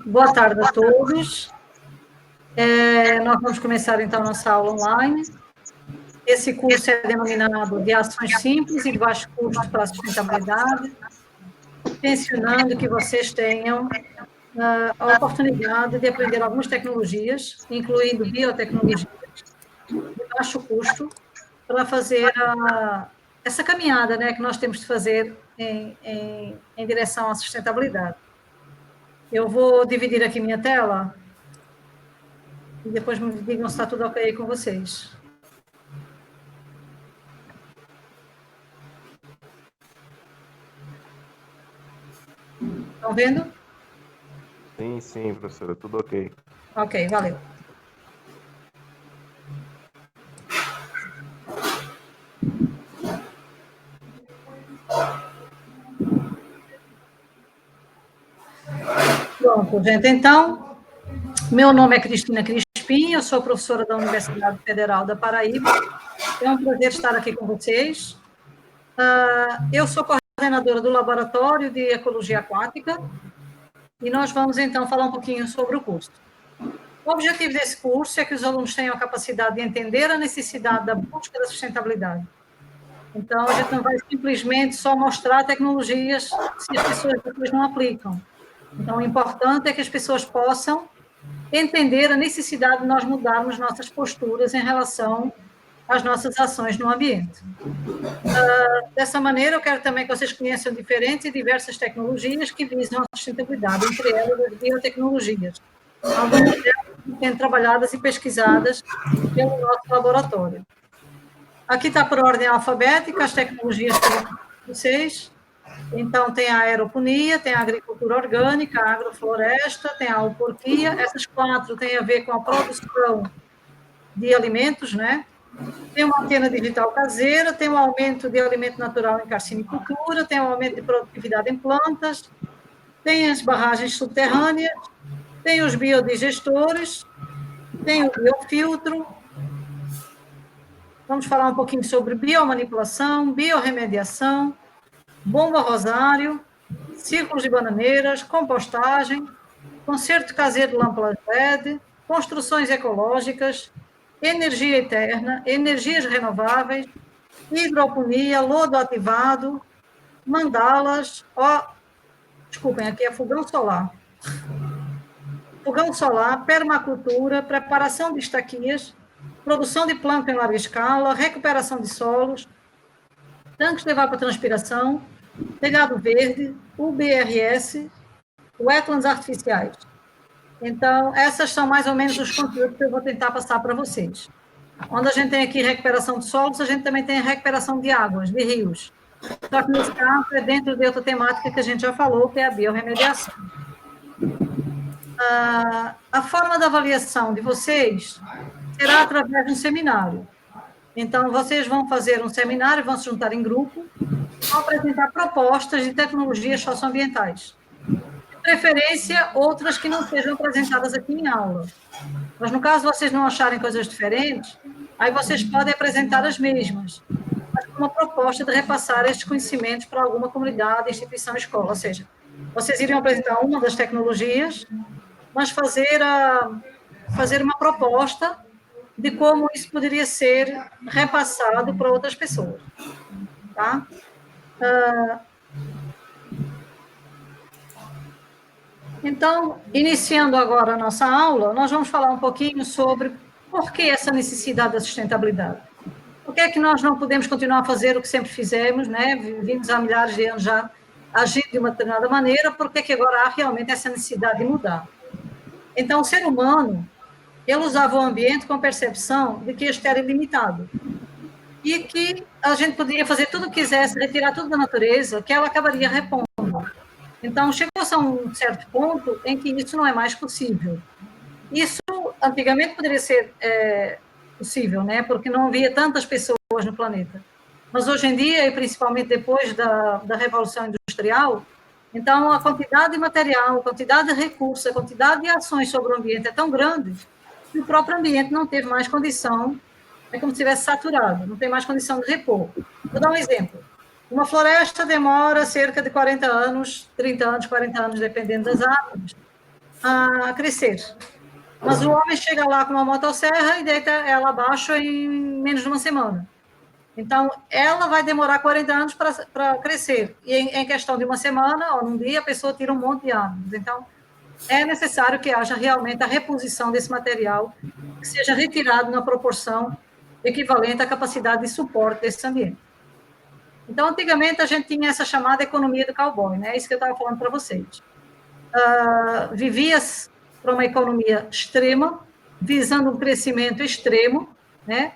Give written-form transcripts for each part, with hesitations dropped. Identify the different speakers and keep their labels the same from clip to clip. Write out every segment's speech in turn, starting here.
Speaker 1: Boa tarde a todos. Nós vamos começar, então, nossa aula online. Esse curso é denominado de Ações Simples e de Baixo Custo para a Sustentabilidade, tensionando que vocês tenham a oportunidade de aprender algumas tecnologias, incluindo biotecnologias, de baixo custo, para fazer essa caminhada, né, que nós temos de fazer em direção à sustentabilidade. Eu vou dividir aqui minha tela e depois me digam se está tudo ok com vocês. Estão vendo?
Speaker 2: Sim, professora, tudo ok.
Speaker 1: Ok, valeu. Pronto, gente, então, meu nome é Cristina Crispim, eu sou professora da Universidade Federal da Paraíba, é um prazer estar aqui com vocês. Eu sou coordenadora do Laboratório de Ecologia Aquática e nós vamos, então, falar um pouquinho sobre o curso. O objetivo desse curso é que os alunos tenham a capacidade de entender a necessidade da busca da sustentabilidade. Então, a gente não vai simplesmente só mostrar tecnologias se as pessoas depois não aplicam. Então, o importante é que as pessoas possam entender a necessidade de nós mudarmos nossas posturas em relação às nossas ações no ambiente. Dessa maneira, eu quero também que vocês conheçam diferentes e diversas tecnologias que visam a sustentabilidade, entre elas as biotecnologias. Algumas delas sendo trabalhadas e pesquisadas pelo nosso laboratório. Aqui está por ordem alfabética as tecnologias que eu vou falar com vocês. Então, tem a aeroponia, tem a agricultura orgânica, a agrofloresta, tem a alporquia. Essas 4 têm a ver com a produção de alimentos, né? Tem uma antena digital caseira, tem um aumento de alimento natural em carcinicultura, tem um aumento de produtividade em plantas, tem as barragens subterrâneas, tem os biodigestores, tem o biofiltro. Vamos falar um pouquinho sobre biomanipulação, biorremediação, bomba rosário, círculos de bananeiras, compostagem, concerto caseiro de lâmpadas LED, construções ecológicas, energia eterna, energias renováveis, hidroponia, lodo ativado, mandalas, desculpem, aqui é fogão solar. Fogão solar, permacultura, preparação de estaquias, produção de planta em larga escala, recuperação de solos, tanques de evapotranspiração, legado verde, UBRS, wetlands artificiais. Então, essas são mais ou menos os conteúdos que eu vou tentar passar para vocês. Onde a gente tem aqui recuperação de solos, a gente também tem recuperação de águas, de rios. Só que nesse caso é dentro de outra temática que a gente já falou, que é a biorremediação. A forma da avaliação de vocês será através de um seminário. Então, vocês vão fazer um seminário, vão se juntar em grupo, vão apresentar propostas de tecnologias socioambientais. De preferência, outras que não sejam apresentadas aqui em aula. Mas, no caso, vocês não acharem coisas diferentes, aí vocês podem apresentar as mesmas, mas com uma proposta de repassar estes conhecimentos para alguma comunidade, instituição, escola. Ou seja, vocês iriam apresentar uma das tecnologias, mas fazer uma proposta de como isso poderia ser repassado para outras pessoas. Tá? Então, iniciando agora a nossa aula, nós vamos falar um pouquinho sobre por que essa necessidade da sustentabilidade. Por que é que nós não podemos continuar a fazer o que sempre fizemos, né? Vimos há milhares de anos já agindo de uma determinada maneira, por que é que agora há realmente essa necessidade de mudar? Então, o ser humano, ele usava o ambiente com a percepção de que este era ilimitado e que a gente poderia fazer tudo o que quisesse, retirar tudo da natureza, que ela acabaria repondo. Então, chegou-se a um certo ponto em que isso não é mais possível. Isso, antigamente, poderia ser possível, né? Porque não havia tantas pessoas no planeta. Mas, hoje em dia, e principalmente depois da Revolução Industrial, então, a quantidade de material, a quantidade de recursos, a quantidade de ações sobre o ambiente é tão grande que o próprio ambiente não teve mais condição, é como se estivesse saturado, não tem mais condição de repor. Vou dar um exemplo. Uma floresta demora cerca de 40 anos, 30 anos, 40 anos, dependendo das árvores, a crescer. Mas o homem chega lá com uma motosserra e deita ela abaixo em menos de uma semana. Então, ela vai demorar 40 anos para crescer. E em questão de uma semana ou num dia, a pessoa tira um monte de árvores. Então, é necessário que haja realmente a reposição desse material, que seja retirado na proporção equivalente à capacidade de suporte desse ambiente. Então, antigamente, a gente tinha essa chamada economia do cowboy, né? É isso que eu estava falando para vocês. Vivia-se para uma economia extrema, visando um crescimento extremo, né?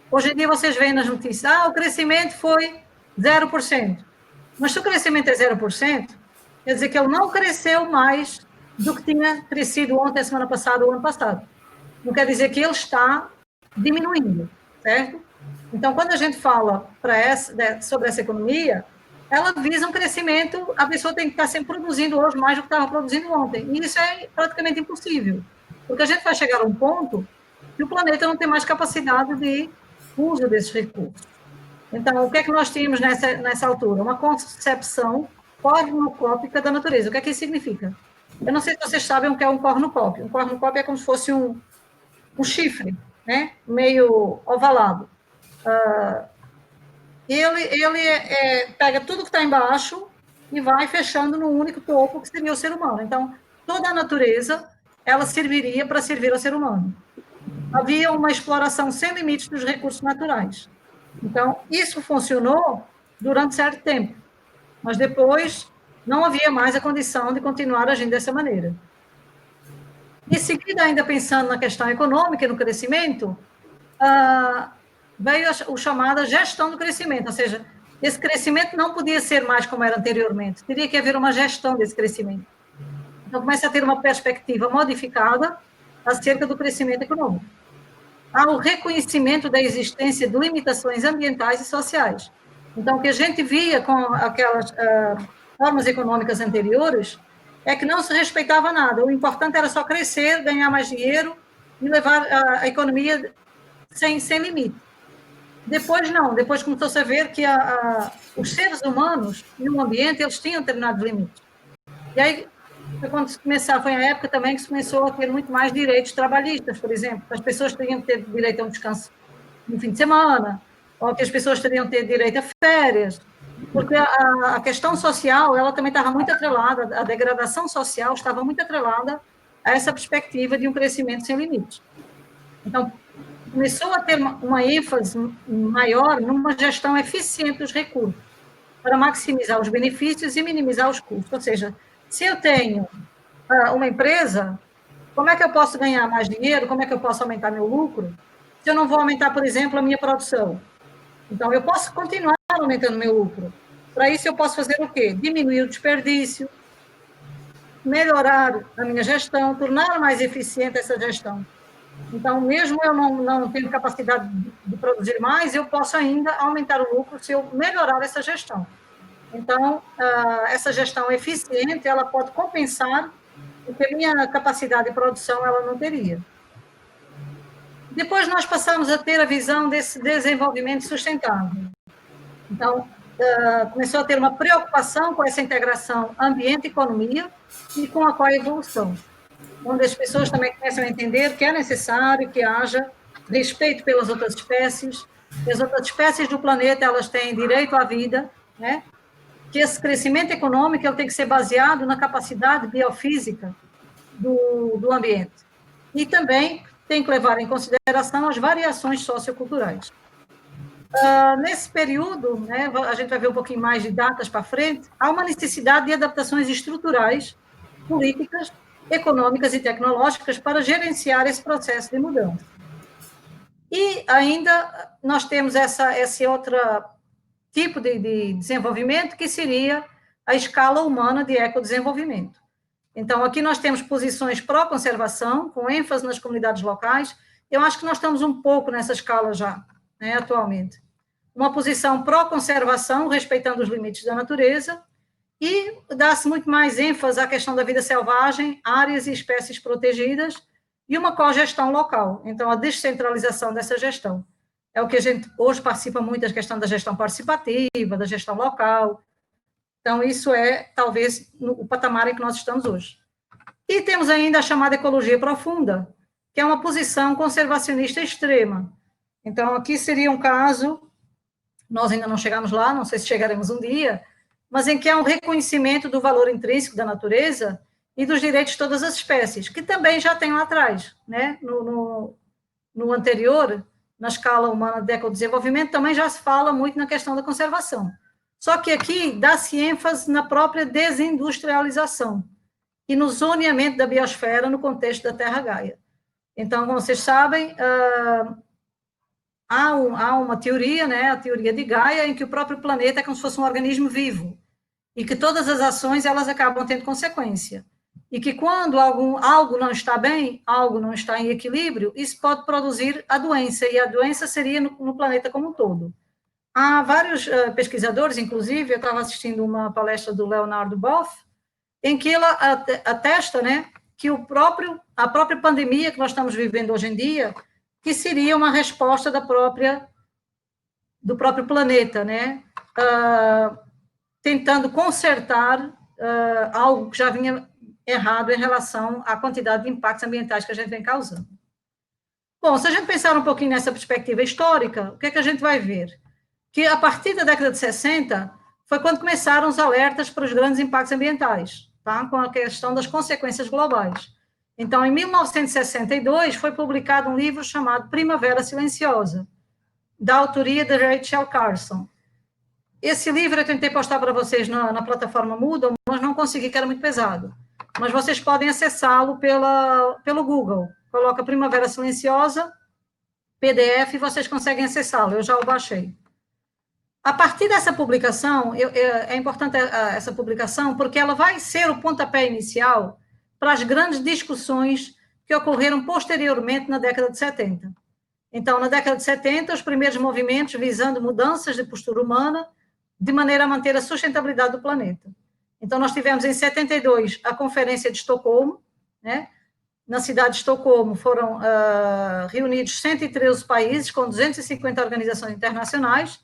Speaker 1: Hoje em dia, vocês veem nas notícias, o crescimento foi 0%. Mas se o crescimento é 0%, quer dizer que ele não cresceu mais do que tinha crescido ontem, a semana passada, o ano passado. Não quer dizer que ele está diminuindo, certo? Então, quando a gente fala sobre essa economia, ela visa um crescimento, a pessoa tem que estar sempre produzindo hoje mais do que estava produzindo ontem. E isso é praticamente impossível, porque a gente vai chegar a um ponto que o planeta não tem mais capacidade de uso desses recursos. Então, o que é que nós tínhamos nessa altura? Uma concepção cornucópica da natureza. O que é que isso significa? Eu não sei se vocês sabem o que é um cornucópio. Um cornucópio é como se fosse um chifre, né? Meio ovalado. Ele pega tudo que está embaixo e vai fechando no único topo, que seria o ser humano. Então, toda a natureza, ela serviria para servir ao ser humano. Havia uma exploração sem limites dos recursos naturais. Então, isso funcionou durante certo tempo, mas depois não havia mais a condição de continuar agindo dessa maneira. Em seguida, ainda pensando na questão econômica e no crescimento, veio o chamada gestão do crescimento, ou seja, esse crescimento não podia ser mais como era anteriormente, teria que haver uma gestão desse crescimento. Então, começa a ter uma perspectiva modificada acerca do crescimento econômico. Há o reconhecimento da existência de limitações ambientais e sociais. Então, o que a gente via com aquelas formas econômicas anteriores é que não se respeitava nada. O importante era só crescer, ganhar mais dinheiro e levar a economia sem limite. Depois, não. Depois começou-se a ver que os seres humanos e o ambiente, eles tinham determinados limites. E aí, foi a época também que se começou a ter muito mais direitos trabalhistas, por exemplo. As pessoas teriam que ter direito a um descanso no fim de semana, ou que as pessoas teriam que ter direito a férias, porque a questão social, ela também estava muito atrelada, a degradação social estava muito atrelada a essa perspectiva de um crescimento sem limites. Então, começou a ter uma ênfase maior numa gestão eficiente dos recursos, para maximizar os benefícios e minimizar os custos. Ou seja, se eu tenho uma empresa, como é que eu posso ganhar mais dinheiro? Como é que eu posso aumentar meu lucro? Se eu não vou aumentar, por exemplo, a minha produção. Então, eu posso continuar aumentando meu lucro. Para isso, eu posso fazer o quê? Diminuir o desperdício, melhorar a minha gestão, tornar mais eficiente essa gestão. Então, mesmo eu não tendo capacidade de produzir mais, eu posso ainda aumentar o lucro se eu melhorar essa gestão. Então, essa gestão eficiente, ela pode compensar o que a minha capacidade de produção ela não teria. Depois, nós passamos a ter a visão desse desenvolvimento sustentável. Então, começou a ter uma preocupação com essa integração ambiente-economia e com a coevolução, onde as pessoas também começam a entender que é necessário que haja respeito pelas outras espécies, que as outras espécies do planeta elas têm direito à vida, né? Que esse crescimento econômico ele tem que ser baseado na capacidade biofísica do ambiente. E também tem que levar em consideração as variações socioculturais. Nesse período, né, a gente vai ver um pouquinho mais de datas para frente, há uma necessidade de adaptações estruturais, políticas, econômicas e tecnológicas para gerenciar esse processo de mudança. E ainda nós temos esse outro tipo de desenvolvimento, que seria a escala humana de ecodesenvolvimento. Então, aqui nós temos posições pró-conservação, com ênfase nas comunidades locais. Eu acho que nós estamos um pouco nessa escala já, né, atualmente. Uma posição pró-conservação, respeitando os limites da natureza, e dá-se muito mais ênfase à questão da vida selvagem, áreas e espécies protegidas, e uma cogestão local. Então, a descentralização dessa gestão. É o que a gente hoje participa muito da questão da gestão participativa, da gestão local. Então, isso é, talvez, o patamar em que nós estamos hoje. E temos ainda a chamada ecologia profunda, que é uma posição conservacionista extrema. Então, aqui seria um caso, nós ainda não chegamos lá, não sei se chegaremos um dia, mas em que há um reconhecimento do valor intrínseco da natureza e dos direitos de todas as espécies, que também já tem lá atrás, né? No anterior, na escala humana de ecodesenvolvimento, também já se fala muito na questão da conservação. Só que aqui dá-se ênfase na própria desindustrialização e no zoneamento da biosfera no contexto da Terra Gaia. Então, como vocês sabem, há uma teoria, né, a teoria de Gaia, em que o próprio planeta é como se fosse um organismo vivo e que todas as ações elas acabam tendo consequência. E que quando algo não está bem, algo não está em equilíbrio, isso pode produzir a doença, e a doença seria no planeta como um todo. Há vários pesquisadores, inclusive, eu estava assistindo uma palestra do Leonardo Boff, em que ela atesta, né, que a própria pandemia que nós estamos vivendo hoje em dia, que seria uma resposta do próprio planeta, né, tentando consertar algo que já vinha errado em relação à quantidade de impactos ambientais que a gente vem causando. Bom, se a gente pensar um pouquinho nessa perspectiva histórica, o que é que a gente vai ver? Que a partir da década de 60 foi quando começaram os alertas para os grandes impactos ambientais, tá? Com a questão das consequências globais. Então, em 1962, foi publicado um livro chamado Primavera Silenciosa, da autoria de Rachel Carson. Esse livro eu tentei postar para vocês na plataforma Moodle, mas não consegui, que era muito pesado. Mas vocês podem acessá-lo pelo Google. Coloca Primavera Silenciosa, PDF, e vocês conseguem acessá-lo. Eu já o baixei. A partir dessa publicação, é importante essa publicação, porque ela vai ser o pontapé inicial para as grandes discussões que ocorreram posteriormente na década de 70. Então, na década de 70, os primeiros movimentos visando mudanças de postura humana, de maneira a manter a sustentabilidade do planeta. Então, nós tivemos em 72 a Conferência de Estocolmo, né? Na cidade de Estocolmo foram reunidos 113 países com 250 organizações internacionais,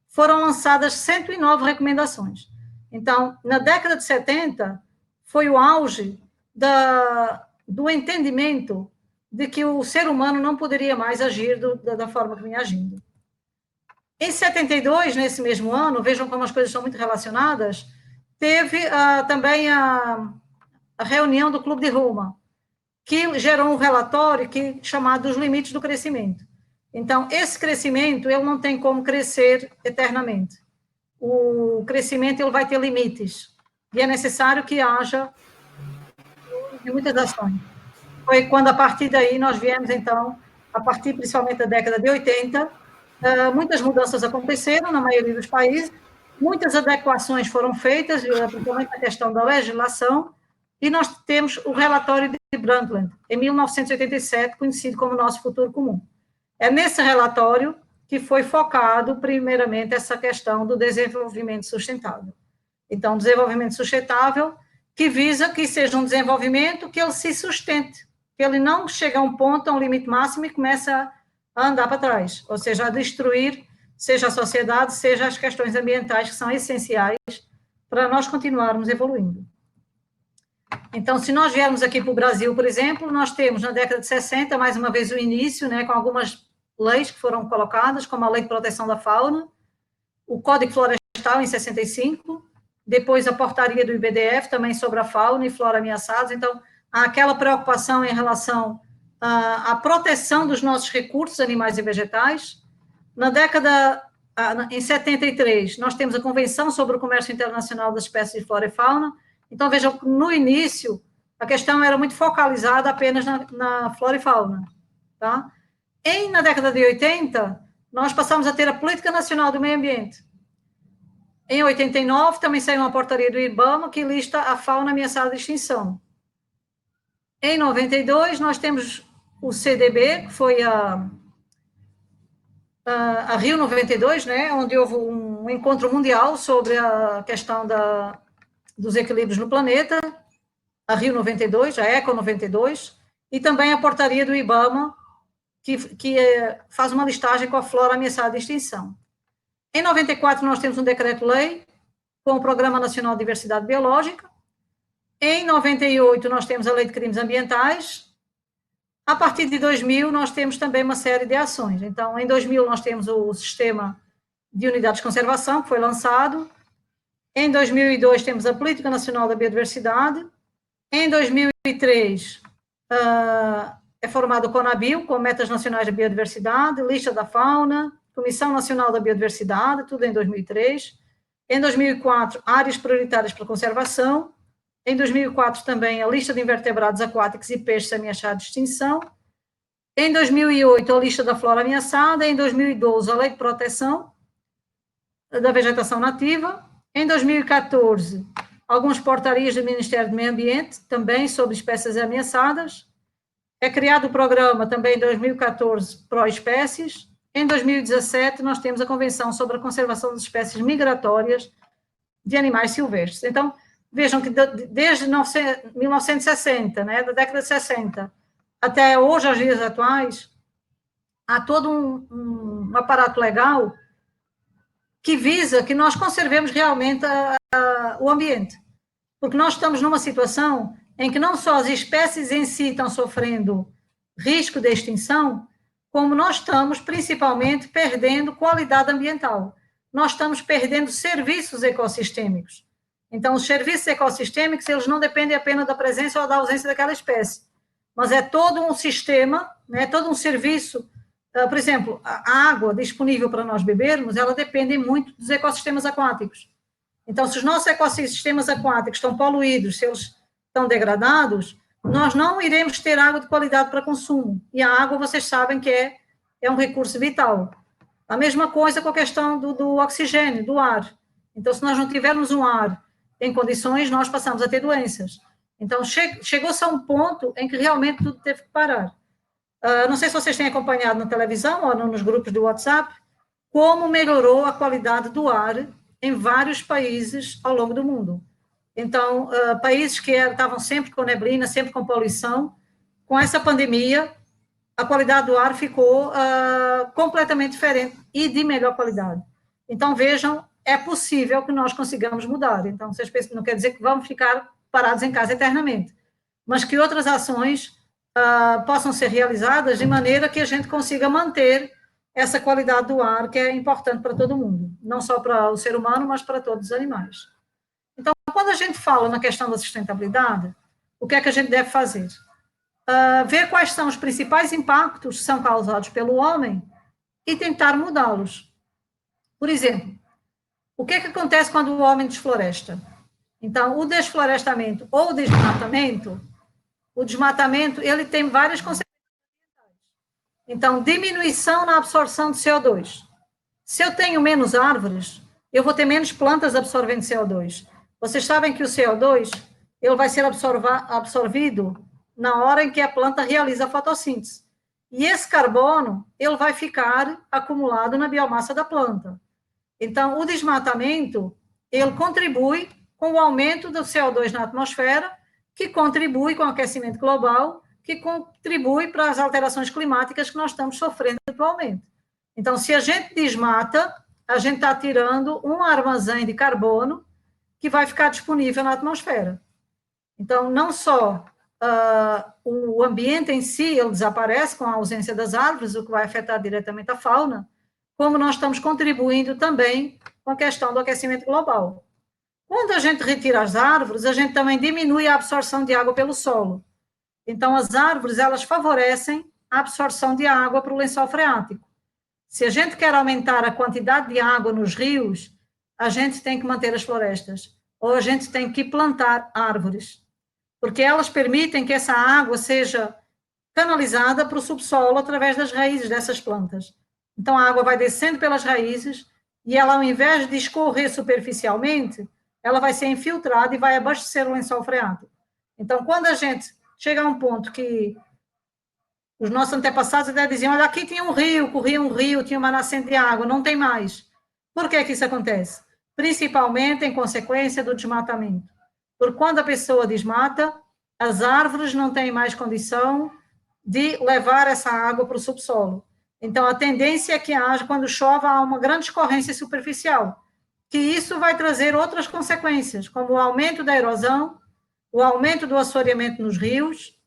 Speaker 1: foram lançadas 109 recomendações. Então, na década de 70, foi o auge do entendimento de que o ser humano não poderia mais agir da forma que vinha agindo. Em 72, nesse mesmo ano, vejam como as coisas são muito relacionadas, teve também a reunião do Clube de Roma, que gerou um relatório chamado Os Limites do Crescimento. Então, esse crescimento, ele não tem como crescer eternamente. O crescimento, ele vai ter limites. E é necessário que haja muitas ações. Foi quando, a partir daí, nós viemos, então, a partir principalmente da década de 80, muitas mudanças aconteceram na maioria dos países, muitas adequações foram feitas, principalmente na questão da legislação, e nós temos o relatório de Brundtland, em 1987, conhecido como Nosso Futuro Comum. É nesse relatório que foi focado, primeiramente, essa questão do desenvolvimento sustentável. Então, desenvolvimento sustentável que visa que seja um desenvolvimento que ele se sustente, que ele não chegue a um ponto, a um limite máximo e começa a andar para trás, ou seja, a destruir, seja a sociedade, seja as questões ambientais que são essenciais para nós continuarmos evoluindo. Então, se nós viermos aqui para o Brasil, por exemplo, nós temos na década de 60, mais uma vez, o início, né, com algumas leis que foram colocadas, como a Lei de Proteção da Fauna, o Código Florestal em 65, depois a portaria do IBDF também sobre a fauna e flora ameaçadas. Então, há aquela preocupação em relação à proteção dos nossos recursos animais e vegetais. Na década, em 73, nós temos a Convenção sobre o Comércio Internacional das Espécies de Flora e Fauna. Então, vejam que no início, a questão era muito focalizada apenas na flora e fauna, tá? Na década de 80, nós passamos a ter a Política Nacional do Meio Ambiente. Em 89, também saiu uma portaria do IBAMA que lista a fauna ameaçada de extinção. Em 92, nós temos o CDB, que foi a Rio 92, né, onde houve um encontro mundial sobre a questão dos equilíbrios no planeta, a Rio 92, a Eco 92, e também a portaria do IBAMA, que faz uma listagem com a flora ameaçada de extinção. Em 94, nós temos um decreto-lei com o Programa Nacional de Diversidade Biológica, Em 98, nós temos a Lei de Crimes Ambientais. A partir de 2000, nós temos também uma série de ações. Então, em 2000, nós temos o Sistema de Unidades de Conservação, que foi lançado. Em 2002, temos a Política Nacional da Biodiversidade. Em 2003, é formado o CONABIO, com Metas Nacionais de Biodiversidade, Lista da Fauna, Comissão Nacional da Biodiversidade, tudo em 2003. Em 2004, Áreas Prioritárias para Conservação. Em 2004, também a Lista de Invertebrados Aquáticos e Peixes Ameaçados de Extinção. Em 2008, a Lista da Flora Ameaçada. Em 2012, a Lei de Proteção da Vegetação Nativa. Em 2014, algumas portarias do Ministério do Meio Ambiente, também sobre espécies ameaçadas. É criado o programa, também em 2014, Pró-Espécies. Em 2017, nós temos a Convenção sobre a Conservação das Espécies Migratórias de Animais Silvestres. Então, vejam que desde 1960, né, da década de 60, até hoje, aos dias atuais, há todo um aparato legal que visa que nós conservemos realmente o ambiente. Porque nós estamos numa situação em que não só as espécies em si estão sofrendo risco de extinção, como nós estamos, principalmente, perdendo qualidade ambiental. Nós estamos perdendo serviços ecossistêmicos. Então, os serviços ecossistêmicos, eles não dependem apenas da presença ou da ausência daquela espécie, mas é todo um sistema, né, todo um serviço. Por exemplo, a água disponível para nós bebermos, ela depende muito dos ecossistemas aquáticos. Então, se os nossos ecossistemas aquáticos estão poluídos, se eles estão degradados, nós não iremos ter água de qualidade para consumo. E a água, vocês sabem que é um recurso vital. A mesma coisa com a questão do oxigênio, do ar. Então, se nós não tivermos um ar em condições, nós passamos a ter doenças. Então, chegou-se a um ponto em que realmente tudo teve que parar. Não sei se vocês têm acompanhado na televisão ou nos grupos do WhatsApp, como melhorou a qualidade do ar em vários países ao longo do mundo. Então, países que estavam sempre com neblina, sempre com poluição, com essa pandemia, a qualidade do ar ficou completamente diferente e de melhor qualidade. Então, vejam, é possível que nós consigamos mudar. Então, vocês pensam, não quer dizer que vamos ficar parados em casa eternamente, mas que outras ações possam ser realizadas de maneira que a gente consiga manter essa qualidade do ar, que é importante para todo mundo, não só para o ser humano, mas para todos os animais. Então, quando a gente fala na questão da sustentabilidade, o que é que a gente deve fazer? Ver quais são os principais impactos que são causados pelo homem e tentar mudá-los. Por exemplo, o que é que acontece quando o homem desfloresta? Então, o desflorestamento ou o desmatamento, ele tem várias consequências ambientais. Então, diminuição na absorção de CO2. Se eu tenho menos árvores, eu vou ter menos plantas absorvendo CO2. Vocês sabem que o CO2 ele vai ser absorvido na hora em que a planta realiza a fotossíntese. E esse carbono ele vai ficar acumulado na biomassa da planta. Então, o desmatamento ele contribui com o aumento do CO2 na atmosfera, que contribui com o aquecimento global, que contribui para as alterações climáticas que nós estamos sofrendo atualmente. Então, se a gente desmata, a gente está tirando um armazém de carbono que vai ficar disponível na atmosfera. Então, não só o ambiente em si, ele desaparece com a ausência das árvores, o que vai afetar diretamente a fauna, como nós estamos contribuindo também com a questão do aquecimento global. Quando a gente retira as árvores, a gente também diminui a absorção de água pelo solo. Então, as árvores, elas favorecem a absorção de água para o lençol freático. Se a gente quer aumentar a quantidade de água nos rios, a gente tem que manter as florestas, ou a gente tem que plantar árvores, porque elas permitem que essa água seja canalizada para o subsolo através das raízes dessas plantas. Então, a água vai descendo pelas raízes e ela, ao invés de escorrer superficialmente, ela vai ser infiltrada e vai abastecer o lençol freático. Então, quando a gente chega a um ponto que os nossos antepassados até diziam, olha, aqui tinha um rio, corria um rio, tinha uma nascente de água, não tem mais. Por que isso acontece? Principalmente em consequência do desmatamento. Porque quando a pessoa desmata, as árvores não têm mais condição de levar essa água para o subsolo. Então, a tendência é que haja, quando chove, há uma grande escorrência superficial, que isso vai trazer outras consequências, como o aumento da erosão, o aumento do assoreamento nos rios,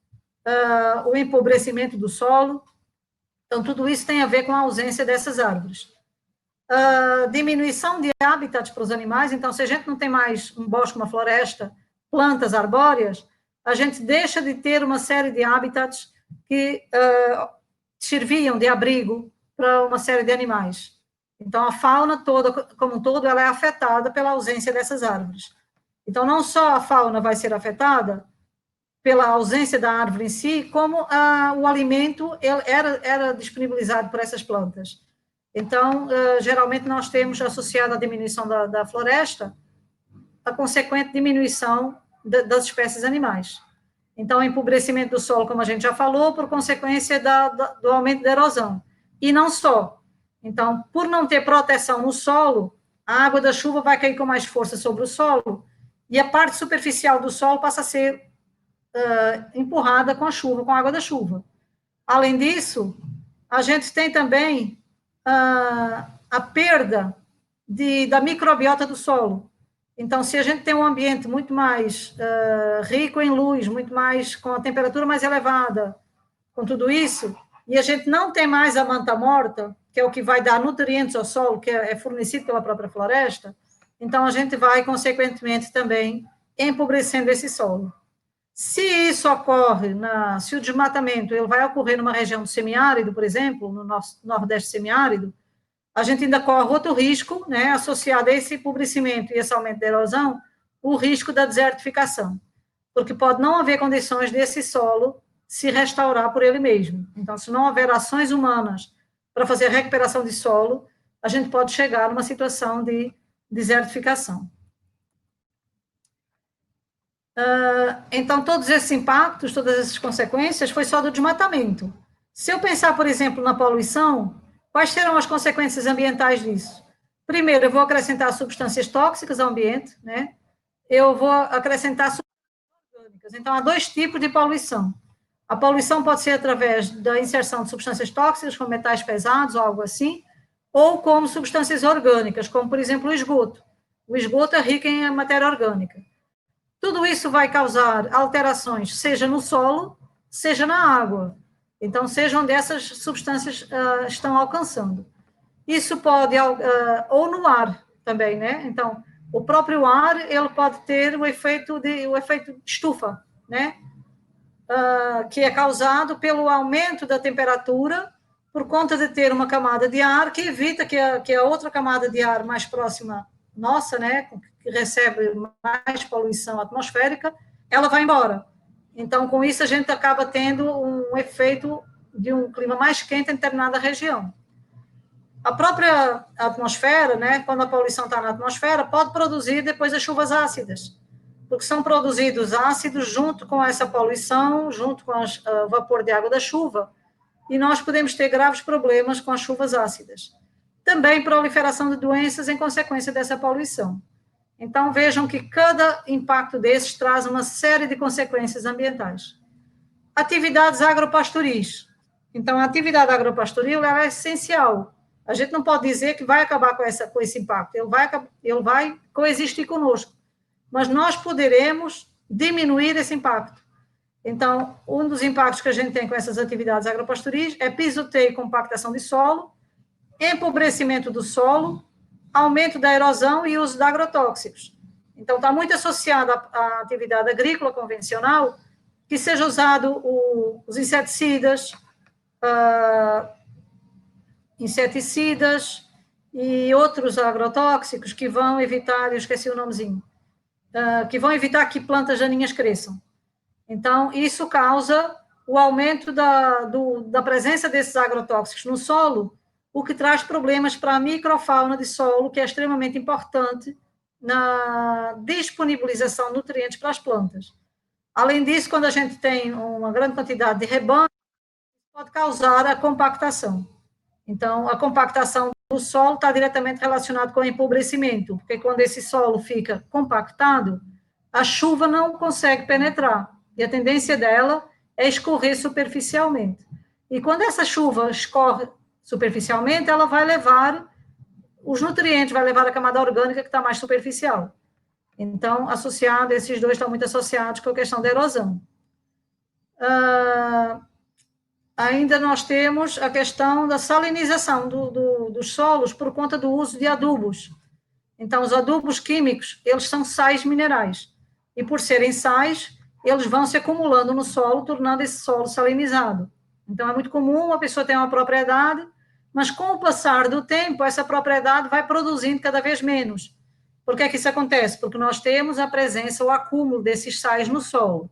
Speaker 1: o empobrecimento do solo. Então, tudo isso tem a ver com a ausência dessas árvores. Diminuição de habitats para os animais. Então, se a gente não tem mais um bosque, uma floresta, plantas arbóreas, a gente deixa de ter uma série de habitats que serviam de abrigo para uma série de animais. Então, a fauna toda, como um todo, ela é afetada pela ausência dessas árvores. Então, não só a fauna vai ser afetada pela ausência da árvore em si, como o alimento era disponibilizado por essas plantas. Então, geralmente nós temos associado à diminuição da floresta a consequente diminuição das espécies animais. Então, o empobrecimento do solo, como a gente já falou, por consequência do aumento da erosão. E não só. Então, por não ter proteção no solo, a água da chuva vai cair com mais força sobre o solo e a parte superficial do solo passa a ser empurrada com a chuva, com a água da chuva. Além disso, a gente tem também a perda da microbiota do solo. Então, se a gente tem um ambiente muito mais rico em luz, muito mais com a temperatura mais elevada, com tudo isso, e a gente não tem mais a manta morta, que é o que vai dar nutrientes ao solo, que é fornecido pela própria floresta, então a gente vai, consequentemente, também empobrecendo esse solo. Se isso ocorre, se o desmatamento ele vai ocorrer numa região do semiárido, por exemplo, no nosso nordeste semiárido, a gente ainda corre outro risco, né, associado a esse empobrecimento e esse aumento da erosão, o risco da desertificação, porque pode não haver condições desse solo se restaurar por ele mesmo. Então, se não houver ações humanas para fazer a recuperação de solo, a gente pode chegar numa situação de desertificação. Então, todos esses impactos, todas essas consequências, foi só do desmatamento. Se eu pensar, por exemplo, na poluição, quais serão as consequências ambientais disso? Primeiro, eu vou acrescentar substâncias tóxicas ao ambiente, né? Eu vou acrescentar substâncias orgânicas. Então, há dois tipos de poluição. A poluição pode ser através da inserção de substâncias tóxicas, como metais pesados ou algo assim, ou como substâncias orgânicas, como, por exemplo, o esgoto. O esgoto é rico em matéria orgânica. Tudo isso vai causar alterações, seja no solo, seja na água. Então, seja onde essas substâncias estão alcançando. Isso pode, ou no ar também, né? Então, o próprio ar, ele pode ter o efeito de estufa, né? Que é causado pelo aumento da temperatura, por conta de ter uma camada de ar que evita que a outra camada de ar mais próxima nossa, né, que recebe mais poluição atmosférica, ela vai embora. Então, com isso, a gente acaba tendo um efeito de um clima mais quente em determinada região. A própria atmosfera, né, quando a poluição está na atmosfera, pode produzir depois as chuvas ácidas, porque são produzidos ácidos junto com essa poluição, junto com o vapor de água da chuva, e nós podemos ter graves problemas com as chuvas ácidas. Também proliferação de doenças em consequência dessa poluição. Então, vejam que cada impacto desses traz uma série de consequências ambientais. Atividades agropastoris. Então, a atividade agropastoril é essencial. A gente não pode dizer que vai acabar com esse impacto. Ele vai coexistir conosco. Mas nós poderemos diminuir esse impacto. Então, um dos impactos que a gente tem com essas atividades agropastoris é pisoteio e compactação de solo, empobrecimento do solo, aumento da erosão e uso de agrotóxicos. Então, está muito associado à atividade agrícola convencional, que seja usado os inseticidas e outros agrotóxicos que vão evitar, eu esqueci o nomezinho, que vão evitar que plantas daninhas cresçam. Então, isso causa o aumento da presença desses agrotóxicos no solo, o que traz problemas para a microfauna de solo, que é extremamente importante na disponibilização de nutrientes para as plantas. Além disso, quando a gente tem uma grande quantidade de rebanho, pode causar a compactação. Então, a compactação do solo está diretamente relacionada com o empobrecimento, porque quando esse solo fica compactado, a chuva não consegue penetrar, e a tendência dela é escorrer superficialmente. E quando essa chuva escorre superficialmente, ela vai levar os nutrientes, vai levar a camada orgânica que está mais superficial. Então, esses dois estão muito associados com a questão da erosão. Ainda nós temos a questão da salinização dos solos por conta do uso de adubos. Então, os adubos químicos, eles são sais minerais. E por serem sais, eles vão se acumulando no solo, tornando esse solo salinizado. Então, é muito comum uma pessoa ter uma propriedade, mas com o passar do tempo, essa propriedade vai produzindo cada vez menos. Por que é que isso acontece? Porque nós temos a presença, o acúmulo desses sais no solo.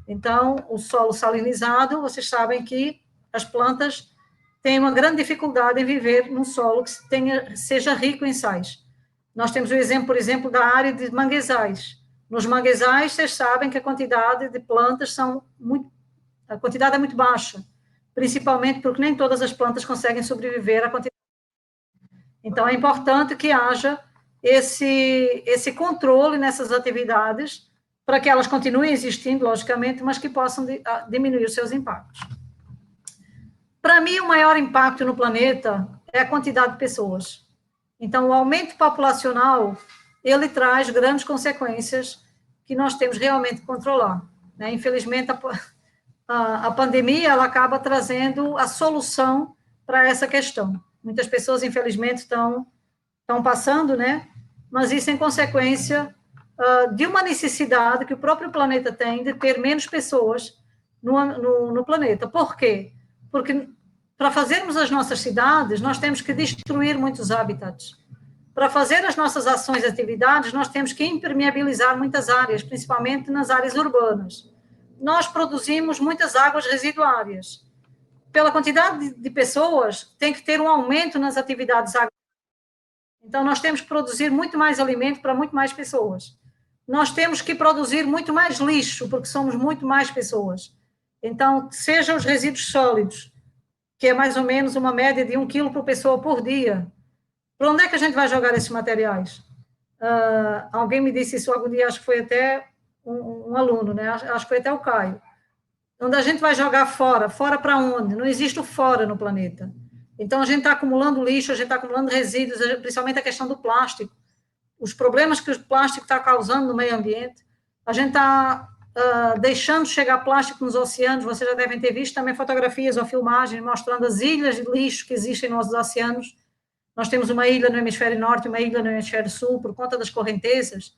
Speaker 1: Então, o solo salinizado, vocês sabem que as plantas têm uma grande dificuldade em viver num solo que seja rico em sais. Nós temos o exemplo, por exemplo, da área de manguezais. Nos manguezais, vocês sabem que a quantidade de plantas a quantidade é muito baixa, principalmente porque nem todas as plantas conseguem sobreviver à quantidade. Então, é importante que haja esse controle nessas atividades para que elas continuem existindo, logicamente, mas que possam diminuir os seus impactos. Para mim, o maior impacto no planeta é a quantidade de pessoas. Então, o aumento populacional, ele traz grandes consequências que nós temos realmente que controlar. Né? Infelizmente, a pandemia, ela acaba trazendo a solução para essa questão. Muitas pessoas, infelizmente, estão passando, né? Mas isso em consequência de uma necessidade que o próprio planeta tem de ter menos pessoas no planeta. Por quê? Porque para fazermos as nossas cidades, nós temos que destruir muitos habitats. Para fazer as nossas ações e atividades, nós temos que impermeabilizar muitas áreas, principalmente nas áreas urbanas. Nós produzimos muitas águas residuárias. Pela quantidade de pessoas, tem que ter um aumento nas atividades agrícolas. Então, nós temos que produzir muito mais alimento para muito mais pessoas. Nós temos que produzir muito mais lixo, porque somos muito mais pessoas. Então, sejam os resíduos sólidos, que é mais ou menos uma média de 1 quilo por pessoa por dia. Para onde é que a gente vai jogar esses materiais? Alguém me disse isso algum dia, acho que foi até um aluno, né? Acho que foi até o Caio. Onde a gente vai jogar fora? Fora para onde? Não existe o fora no planeta. Então, a gente está acumulando lixo, a gente está acumulando resíduos, principalmente a questão do plástico. Os problemas que o plástico está causando no meio ambiente. A gente está deixando chegar plástico nos oceanos. Vocês já devem ter visto também fotografias ou filmagens mostrando as ilhas de lixo que existem nos oceanos. Nós temos uma ilha no hemisfério norte e uma ilha no hemisfério sul por conta das correntezas.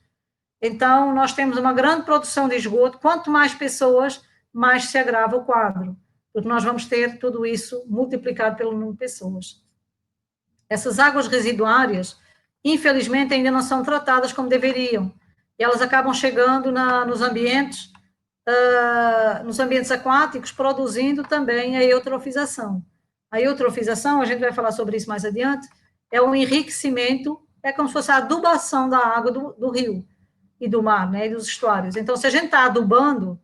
Speaker 1: Então, nós temos uma grande produção de esgoto. Quanto mais pessoas, mais se agrava o quadro, porque nós vamos ter tudo isso multiplicado pelo número de pessoas. Essas águas residuárias, infelizmente, ainda não são tratadas como deveriam. E elas acabam chegando nos ambientes aquáticos, produzindo também a eutrofização. A eutrofização, a gente vai falar sobre isso mais adiante, é um enriquecimento, é como se fosse a adubação da água do rio e do mar, né, e dos estuários. Então, se a gente está adubando,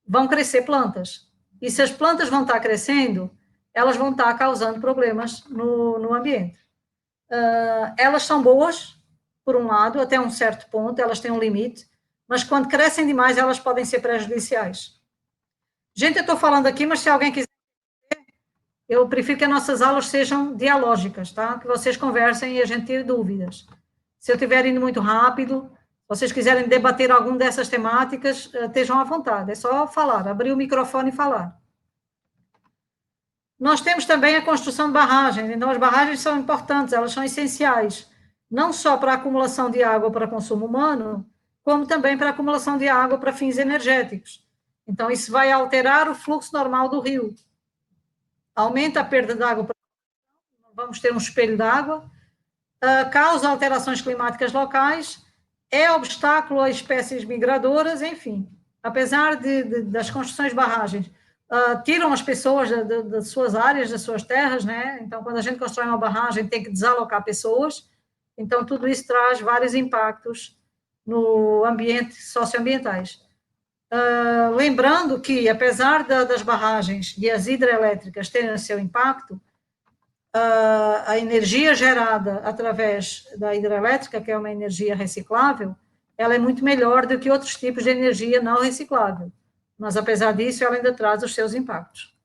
Speaker 1: vão crescer plantas. E se as plantas vão estar crescendo, elas vão estar causando problemas no ambiente. Elas são boas, por um lado, até um certo ponto, elas têm um limite, mas quando crescem demais, elas podem ser prejudiciais. Gente, eu estou falando aqui, mas se alguém quiser, eu prefiro que as nossas aulas sejam dialógicas, tá? Que vocês conversem e a gente tire dúvidas. Se eu estiver indo muito rápido, se vocês quiserem debater alguma dessas temáticas, estejam à vontade, é só falar, abrir o microfone e falar. Nós temos também a construção de barragens, então as barragens são importantes, elas são essenciais, não só para a acumulação de água para consumo humano, como também para a acumulação de água para fins energéticos. Então, isso vai alterar o fluxo normal do rio. Aumenta a perda de água, vamos ter um espelho de água, causa alterações climáticas locais, é obstáculo a espécies migradoras, enfim. Apesar das construções de barragens, tiram as pessoas das suas áreas, das suas terras, né? Então, quando a gente constrói uma barragem, tem que desalocar pessoas. Então, tudo isso traz vários impactos no ambiente, socioambientais. Lembrando que, apesar das barragens e as hidrelétricas terem seu impacto, a energia gerada através da hidrelétrica, que é uma energia reciclável, ela é muito melhor do que outros tipos de energia não reciclável. Mas, apesar disso, ela ainda traz os seus impactos.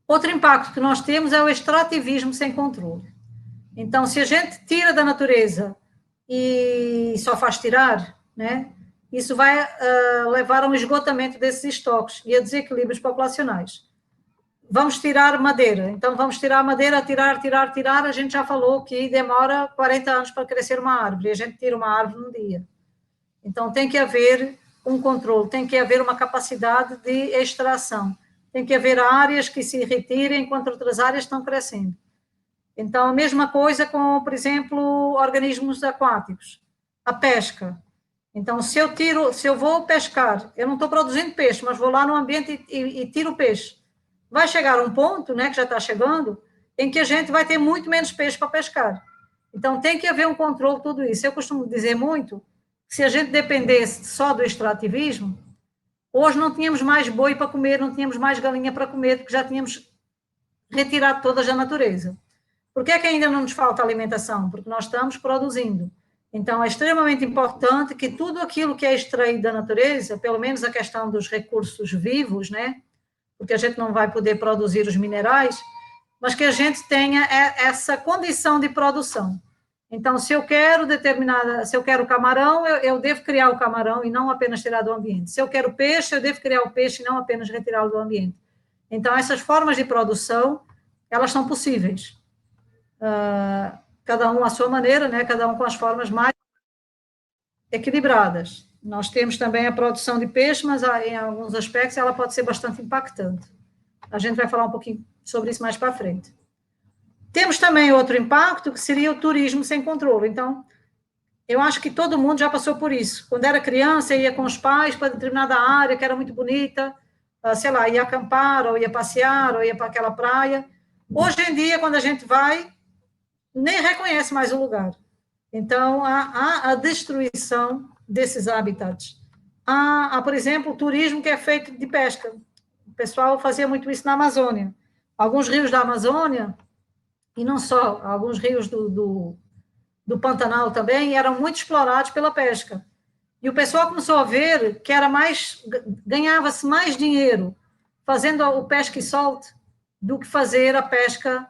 Speaker 1: Outro impacto que nós temos é o extrativismo sem controle. Então, se a gente tira da natureza e só faz tirar, né? Isso vai levar a um esgotamento desses estoques e a desequilíbrios populacionais. Vamos tirar madeira, então vamos tirar madeira, tirar, a gente já falou que demora 40 anos para crescer uma árvore, e a gente tira uma árvore num dia. Então tem que haver um controle, tem que haver uma capacidade de extração, tem que haver áreas que se retirem enquanto outras áreas estão crescendo. Então, a mesma coisa com, por exemplo, organismos aquáticos, a pesca. Então, se eu vou pescar, eu não estou produzindo peixe, mas vou lá no ambiente e tiro o peixe. Vai chegar um ponto, né, que já está chegando, em que a gente vai ter muito menos peixe para pescar. Então, tem que haver um controle de tudo isso. Eu costumo dizer muito que se a gente dependesse só do extrativismo, hoje não tínhamos mais boi para comer, não tínhamos mais galinha para comer, porque já tínhamos retirado todas da natureza. Por que é que ainda não nos falta alimentação? Porque nós estamos produzindo. Então, é extremamente importante que tudo aquilo que é extraído da natureza, pelo menos a questão dos recursos vivos, né? Porque a gente não vai poder produzir os minerais, mas que a gente tenha essa condição de produção. Então, se eu quero camarão, eu devo criar o camarão e não apenas tirar do ambiente. Se eu quero peixe, eu devo criar o peixe e não apenas retirá-lo do ambiente. Então, essas formas de produção, elas são possíveis. Cada um à sua maneira, né? Cada um com as formas mais equilibradas. Nós temos também a produção de peixe, mas em alguns aspectos ela pode ser bastante impactante. A gente vai falar um pouquinho sobre isso mais para frente. Temos também outro impacto, que seria o turismo sem controle. Então, eu acho que todo mundo já passou por isso. Quando era criança, ia com os pais para determinada área que era muito bonita, sei lá, ia acampar, ou ia passear, ou ia para aquela praia. Hoje em dia, quando a gente vai, nem reconhece mais o lugar. Então, há a destruição desses habitats. Há, por exemplo, o turismo que é feito de pesca. O pessoal fazia muito isso na Amazônia. Alguns rios da Amazônia, e não só, alguns rios do Pantanal também, eram muito explorados pela pesca. E o pessoal começou a ver que ganhava-se mais dinheiro fazendo o pesca e solte do que fazer a pesca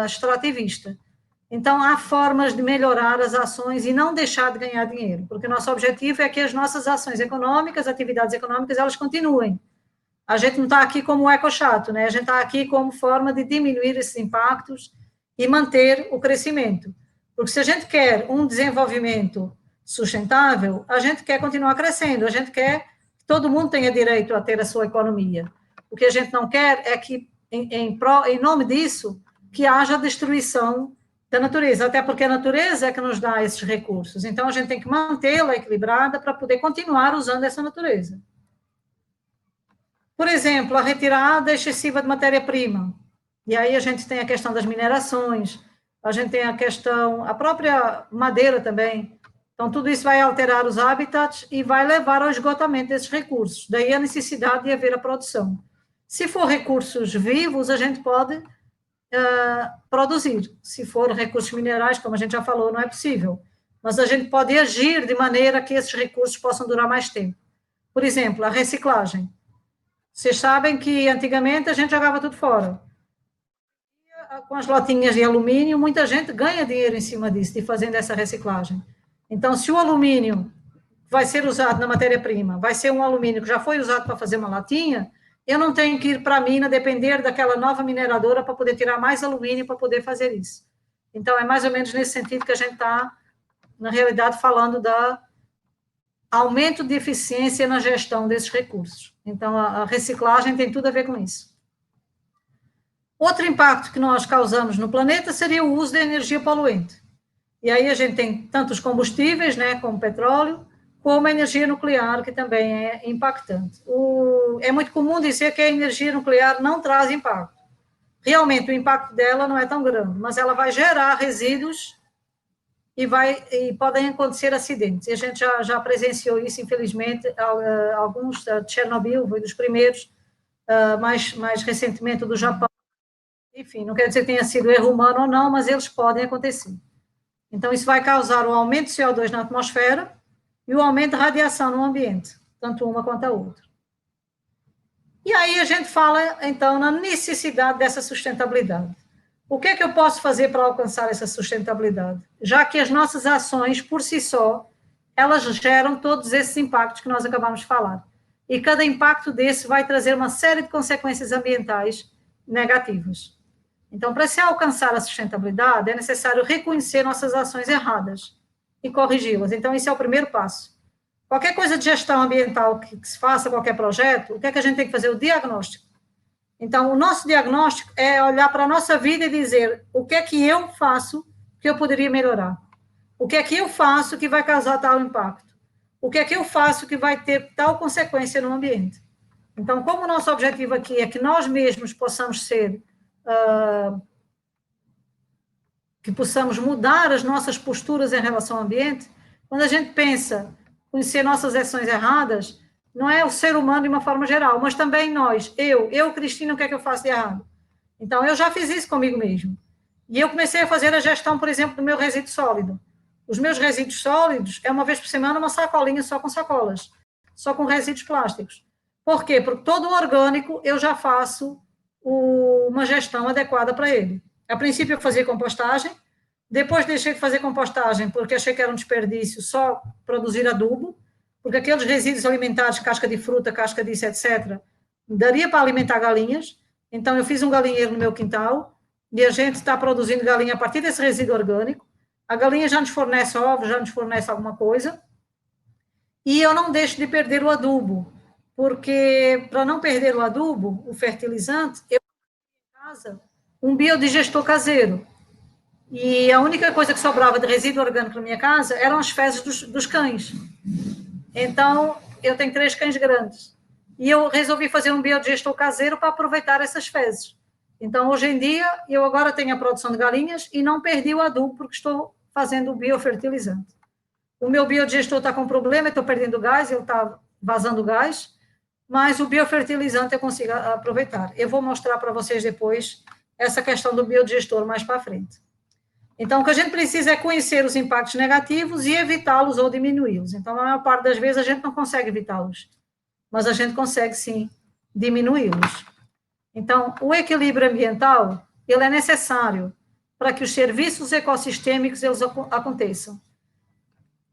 Speaker 1: extrativista. Então, há formas de melhorar as ações e não deixar de ganhar dinheiro, porque o nosso objetivo é que as nossas ações econômicas, atividades econômicas, elas continuem. A gente não está aqui como ecochato, né? A gente está aqui como forma de diminuir esses impactos e manter o crescimento. Porque se a gente quer um desenvolvimento sustentável, a gente quer continuar crescendo, a gente quer que todo mundo tenha direito a ter a sua economia. O que a gente não quer é que, em nome disso, que haja destruição da natureza, até porque a natureza é que nos dá esses recursos. Então, a gente tem que mantê-la equilibrada para poder continuar usando essa natureza. Por exemplo, a retirada excessiva de matéria-prima. E aí a gente tem a questão das minerações, a gente tem a própria madeira também. Então, tudo isso vai alterar os habitats e vai levar ao esgotamento desses recursos. Daí a necessidade de haver a produção. Se for recursos vivos, a gente pode produzir. Se for recursos minerais, como a gente já falou, não é possível. Mas a gente pode agir de maneira que esses recursos possam durar mais tempo. Por exemplo, a reciclagem. Vocês sabem que antigamente a gente jogava tudo fora. Com as latinhas de alumínio, muita gente ganha dinheiro em cima disso, de fazendo essa reciclagem. Então, se o alumínio vai ser usado na matéria-prima, vai ser um alumínio que já foi usado para fazer uma latinha, eu não tenho que ir para a mina depender daquela nova mineradora para poder tirar mais alumínio para poder fazer isso. Então, é mais ou menos nesse sentido que a gente está, na realidade, falando da aumento de eficiência na gestão desses recursos. Então, a reciclagem tem tudo a ver com isso. Outro impacto que nós causamos no planeta seria o uso da energia poluente. E aí a gente tem tanto os combustíveis, né, como petróleo, como a energia nuclear, que também é impactante. É muito comum dizer que a energia nuclear não traz impacto. Realmente, o impacto dela não é tão grande, mas ela vai gerar resíduos e podem acontecer acidentes. E a gente já presenciou isso, infelizmente, alguns de Chernobyl, foi dos primeiros, mais recentemente do Japão. Enfim, não quer dizer que tenha sido erro humano ou não, mas eles podem acontecer. Então, isso vai causar o aumento de CO2 na atmosfera e o aumento de radiação no ambiente, tanto uma quanto a outra. E aí a gente fala, então, na necessidade dessa sustentabilidade. O que é que eu posso fazer para alcançar essa sustentabilidade? Já que as nossas ações, por si só, elas geram todos esses impactos que nós acabamos de falar. E cada impacto desse vai trazer uma série de consequências ambientais negativas. Então, para se alcançar a sustentabilidade, é necessário reconhecer nossas ações erradas e corrigi-las. Então, esse é o primeiro passo. Qualquer coisa de gestão ambiental que se faça, qualquer projeto, o que é que a gente tem que fazer? O diagnóstico. Então, o nosso diagnóstico é olhar para a nossa vida e dizer o que é que eu faço que eu poderia melhorar. O que é que eu faço que vai causar tal impacto? O que é que eu faço que vai ter tal consequência no ambiente? Então, como o nosso objetivo aqui é que nós mesmos possamos ser, que possamos mudar as nossas posturas em relação ao ambiente, quando a gente pensa conhecer nossas ações erradas, não é o ser humano de uma forma geral, mas também nós, eu, Cristina, o que é que eu faço de errado? Então, eu já fiz isso comigo mesmo. E eu comecei a fazer a gestão, por exemplo, do meu resíduo sólido. Os meus resíduos sólidos é uma vez por semana uma sacolinha só com sacolas, só com resíduos plásticos. Por quê? Porque todo o orgânico eu já faço uma gestão adequada para ele. A princípio eu fazia compostagem, depois deixei de fazer compostagem porque achei que era um desperdício só produzir adubo, porque aqueles resíduos alimentares, casca de fruta, casca disso, etc., daria para alimentar galinhas. Então eu fiz um galinheiro no meu quintal e a gente está produzindo galinha a partir desse resíduo orgânico. A galinha já nos fornece ovos, já nos fornece alguma coisa. E eu não deixo de perder o adubo, porque para não perder o adubo, o fertilizante, eu tenho em casa um biodigestor caseiro. E a única coisa que sobrava de resíduo orgânico na minha casa eram as fezes dos cães. Então, eu tenho 3 cães grandes. E eu resolvi fazer um biodigestor caseiro para aproveitar essas fezes. Então, hoje em dia, eu agora tenho a produção de galinhas e não perdi o adubo porque estou fazendo o biofertilizante. O meu biodigestor está com problema, eu estou perdendo gás, ele está vazando gás, mas o biofertilizante eu consigo aproveitar. Eu vou mostrar para vocês depois essa questão do biodigestor mais para frente. Então, o que a gente precisa é conhecer os impactos negativos e evitá-los ou diminuí-los. Então, a maior parte das vezes a gente não consegue evitá-los, mas a gente consegue, sim, diminuí-los. Então, o equilíbrio ambiental, ele é necessário para que os serviços ecossistêmicos eles aconteçam.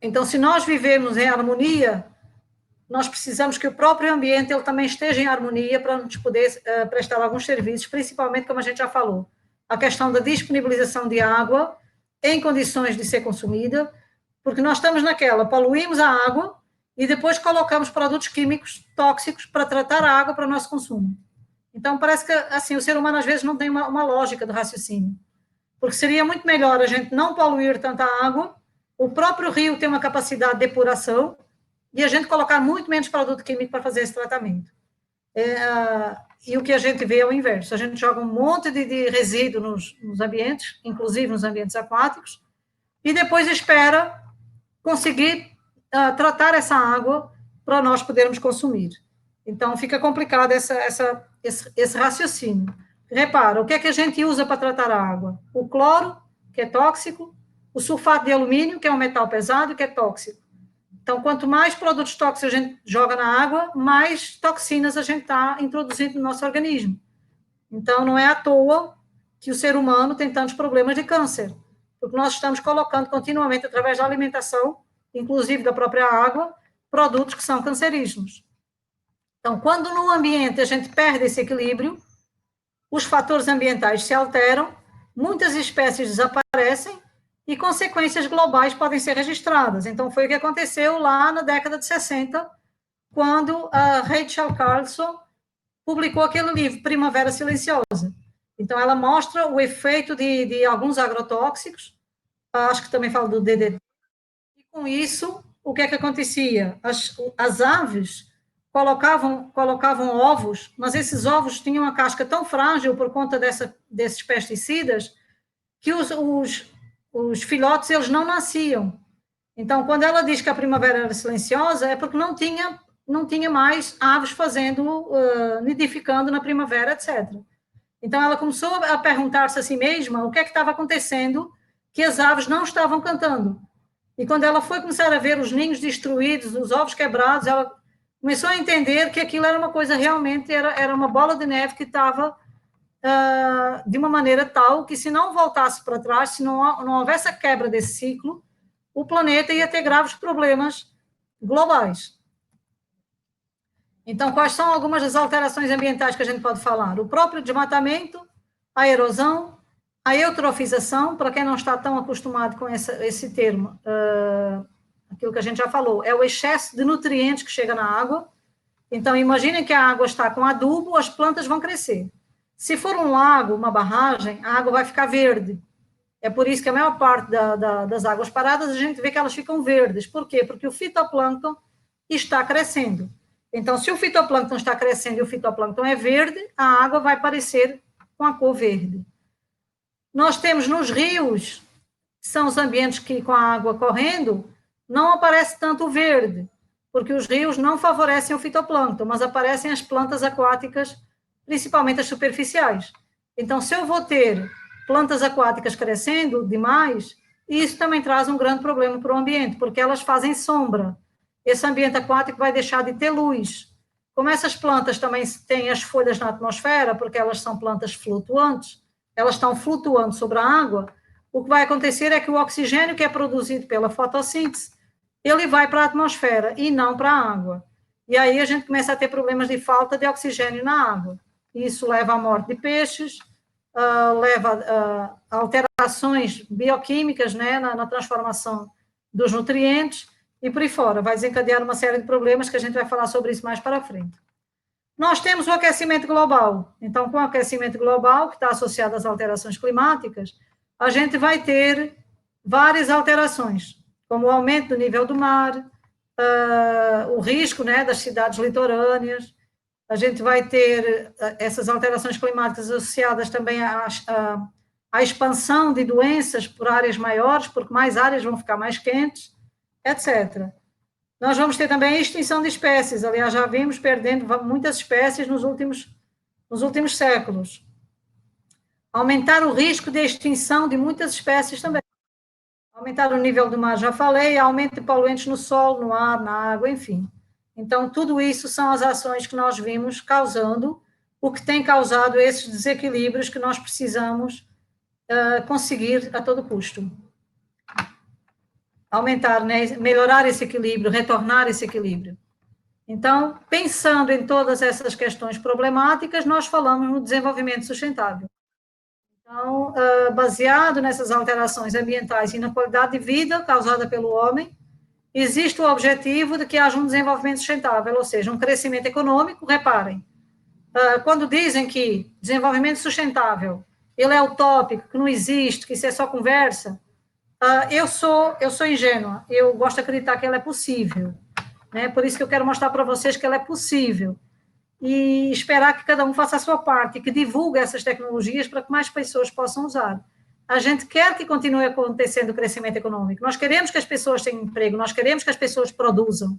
Speaker 1: Então, se nós vivemos em harmonia, nós precisamos que o próprio ambiente ele também esteja em harmonia para nos poder prestar alguns serviços, principalmente, como a gente já falou, a questão da disponibilização de água em condições de ser consumida, porque nós estamos naquela, poluímos a água e depois colocamos produtos químicos tóxicos para tratar a água para o nosso consumo. Então, parece que assim, o ser humano às vezes não tem uma lógica do raciocínio, porque seria muito melhor a gente não poluir tanta água, o próprio rio tem uma capacidade de depuração e a gente colocar muito menos produto químico para fazer esse tratamento. E o que a gente vê é o inverso. A gente joga um monte de resíduo nos ambientes, inclusive nos ambientes aquáticos, e depois espera conseguir tratar essa água para nós podermos consumir. Então, fica complicado esse raciocínio. Repara, o que é que a gente usa para tratar a água? O cloro, que é tóxico, o sulfato de alumínio, que é um metal pesado, que é tóxico. Então, quanto mais produtos tóxicos a gente joga na água, mais toxinas a gente está introduzindo no nosso organismo. Então, não é à toa que o ser humano tem tantos problemas de câncer, porque nós estamos colocando continuamente, através da alimentação, inclusive da própria água, produtos que são cancerígenos. Então, quando no ambiente a gente perde esse equilíbrio, os fatores ambientais se alteram, muitas espécies desaparecem, e consequências globais podem ser registradas. Então, foi o que aconteceu lá na década de 60, quando a Rachel Carson publicou aquele livro, Primavera Silenciosa. Então, ela mostra o efeito de alguns agrotóxicos, acho que também fala do DDT, e com isso, o que é que acontecia? As aves colocavam ovos, mas esses ovos tinham uma casca tão frágil por conta desses pesticidas, que os filhotes, eles não nasciam. Então, quando ela diz que a primavera era silenciosa, é porque não tinha mais aves nidificando na primavera, etc. Então, ela começou a perguntar-se a si mesma o que é que estava acontecendo, que as aves não estavam cantando. E quando ela foi começar a ver os ninhos destruídos, os ovos quebrados, ela começou a entender que aquilo era uma coisa realmente, era uma bola de neve que estava de uma maneira tal que, se não voltasse para trás, se não houvesse a quebra desse ciclo, o planeta ia ter graves problemas globais. Então, quais são algumas das alterações ambientais que a gente pode falar? O próprio desmatamento, a erosão, a eutrofização, para quem não está tão acostumado com esse termo, aquilo que a gente já falou, é o excesso de nutrientes que chega na água. Então, imaginem que a água está com adubo, as plantas vão crescer. Se for um lago, uma barragem, a água vai ficar verde. É por isso que a maior parte das águas paradas, a gente vê que elas ficam verdes. Por quê? Porque o fitoplâncton está crescendo. Então, se o fitoplâncton está crescendo e o fitoplâncton é verde, a água vai aparecer com a cor verde. Nós temos nos rios, que são os ambientes que, com a água correndo, não aparece tanto verde, porque os rios não favorecem o fitoplâncton, mas aparecem as plantas aquáticas, principalmente as superficiais. Então, se eu vou ter plantas aquáticas crescendo demais, isso também traz um grande problema para o ambiente, porque elas fazem sombra. Esse ambiente aquático vai deixar de ter luz. Como essas plantas também têm as folhas na atmosfera, porque elas são plantas flutuantes, elas estão flutuando sobre a água, o que vai acontecer é que o oxigênio que é produzido pela fotossíntese, ele vai para a atmosfera e não para a água. E aí a gente começa a ter problemas de falta de oxigênio na água. Isso leva à morte de peixes, leva a alterações bioquímicas, né, na transformação dos nutrientes e por aí fora. Vai desencadear uma série de problemas que a gente vai falar sobre isso mais para frente. Nós temos o aquecimento global. Então, com o aquecimento global, que está associado às alterações climáticas, a gente vai ter várias alterações, como o aumento do nível do mar, o risco, né, das cidades litorâneas. A gente vai ter essas alterações climáticas associadas também à expansão de doenças por áreas maiores, porque mais áreas vão ficar mais quentes, etc. Nós vamos ter também a extinção de espécies. Aliás, já vimos perdendo muitas espécies nos últimos séculos. Aumentar o risco de extinção de muitas espécies também. Aumentar o nível do mar, já falei, aumento de poluentes no solo, no ar, na água, enfim. Então, tudo isso são as ações que nós vimos causando, o que tem causado esses desequilíbrios que nós precisamos conseguir a todo custo. Aumentar, né, melhorar esse equilíbrio, retornar esse equilíbrio. Então, pensando em todas essas questões problemáticas, nós falamos no desenvolvimento sustentável. Então, baseado nessas alterações ambientais e na qualidade de vida causada pelo homem, existe o objetivo de que haja um desenvolvimento sustentável, ou seja, um crescimento econômico. Reparem, quando dizem que desenvolvimento sustentável, ele é utópico, que não existe, que isso é só conversa, eu sou ingênua, eu gosto de acreditar que ela é possível, né? Por isso que eu quero mostrar para vocês que ela é possível e esperar que cada um faça a sua parte, que divulgue essas tecnologias para que mais pessoas possam usar. A gente quer que continue acontecendo o crescimento econômico, nós queremos que as pessoas tenham emprego, nós queremos que as pessoas produzam,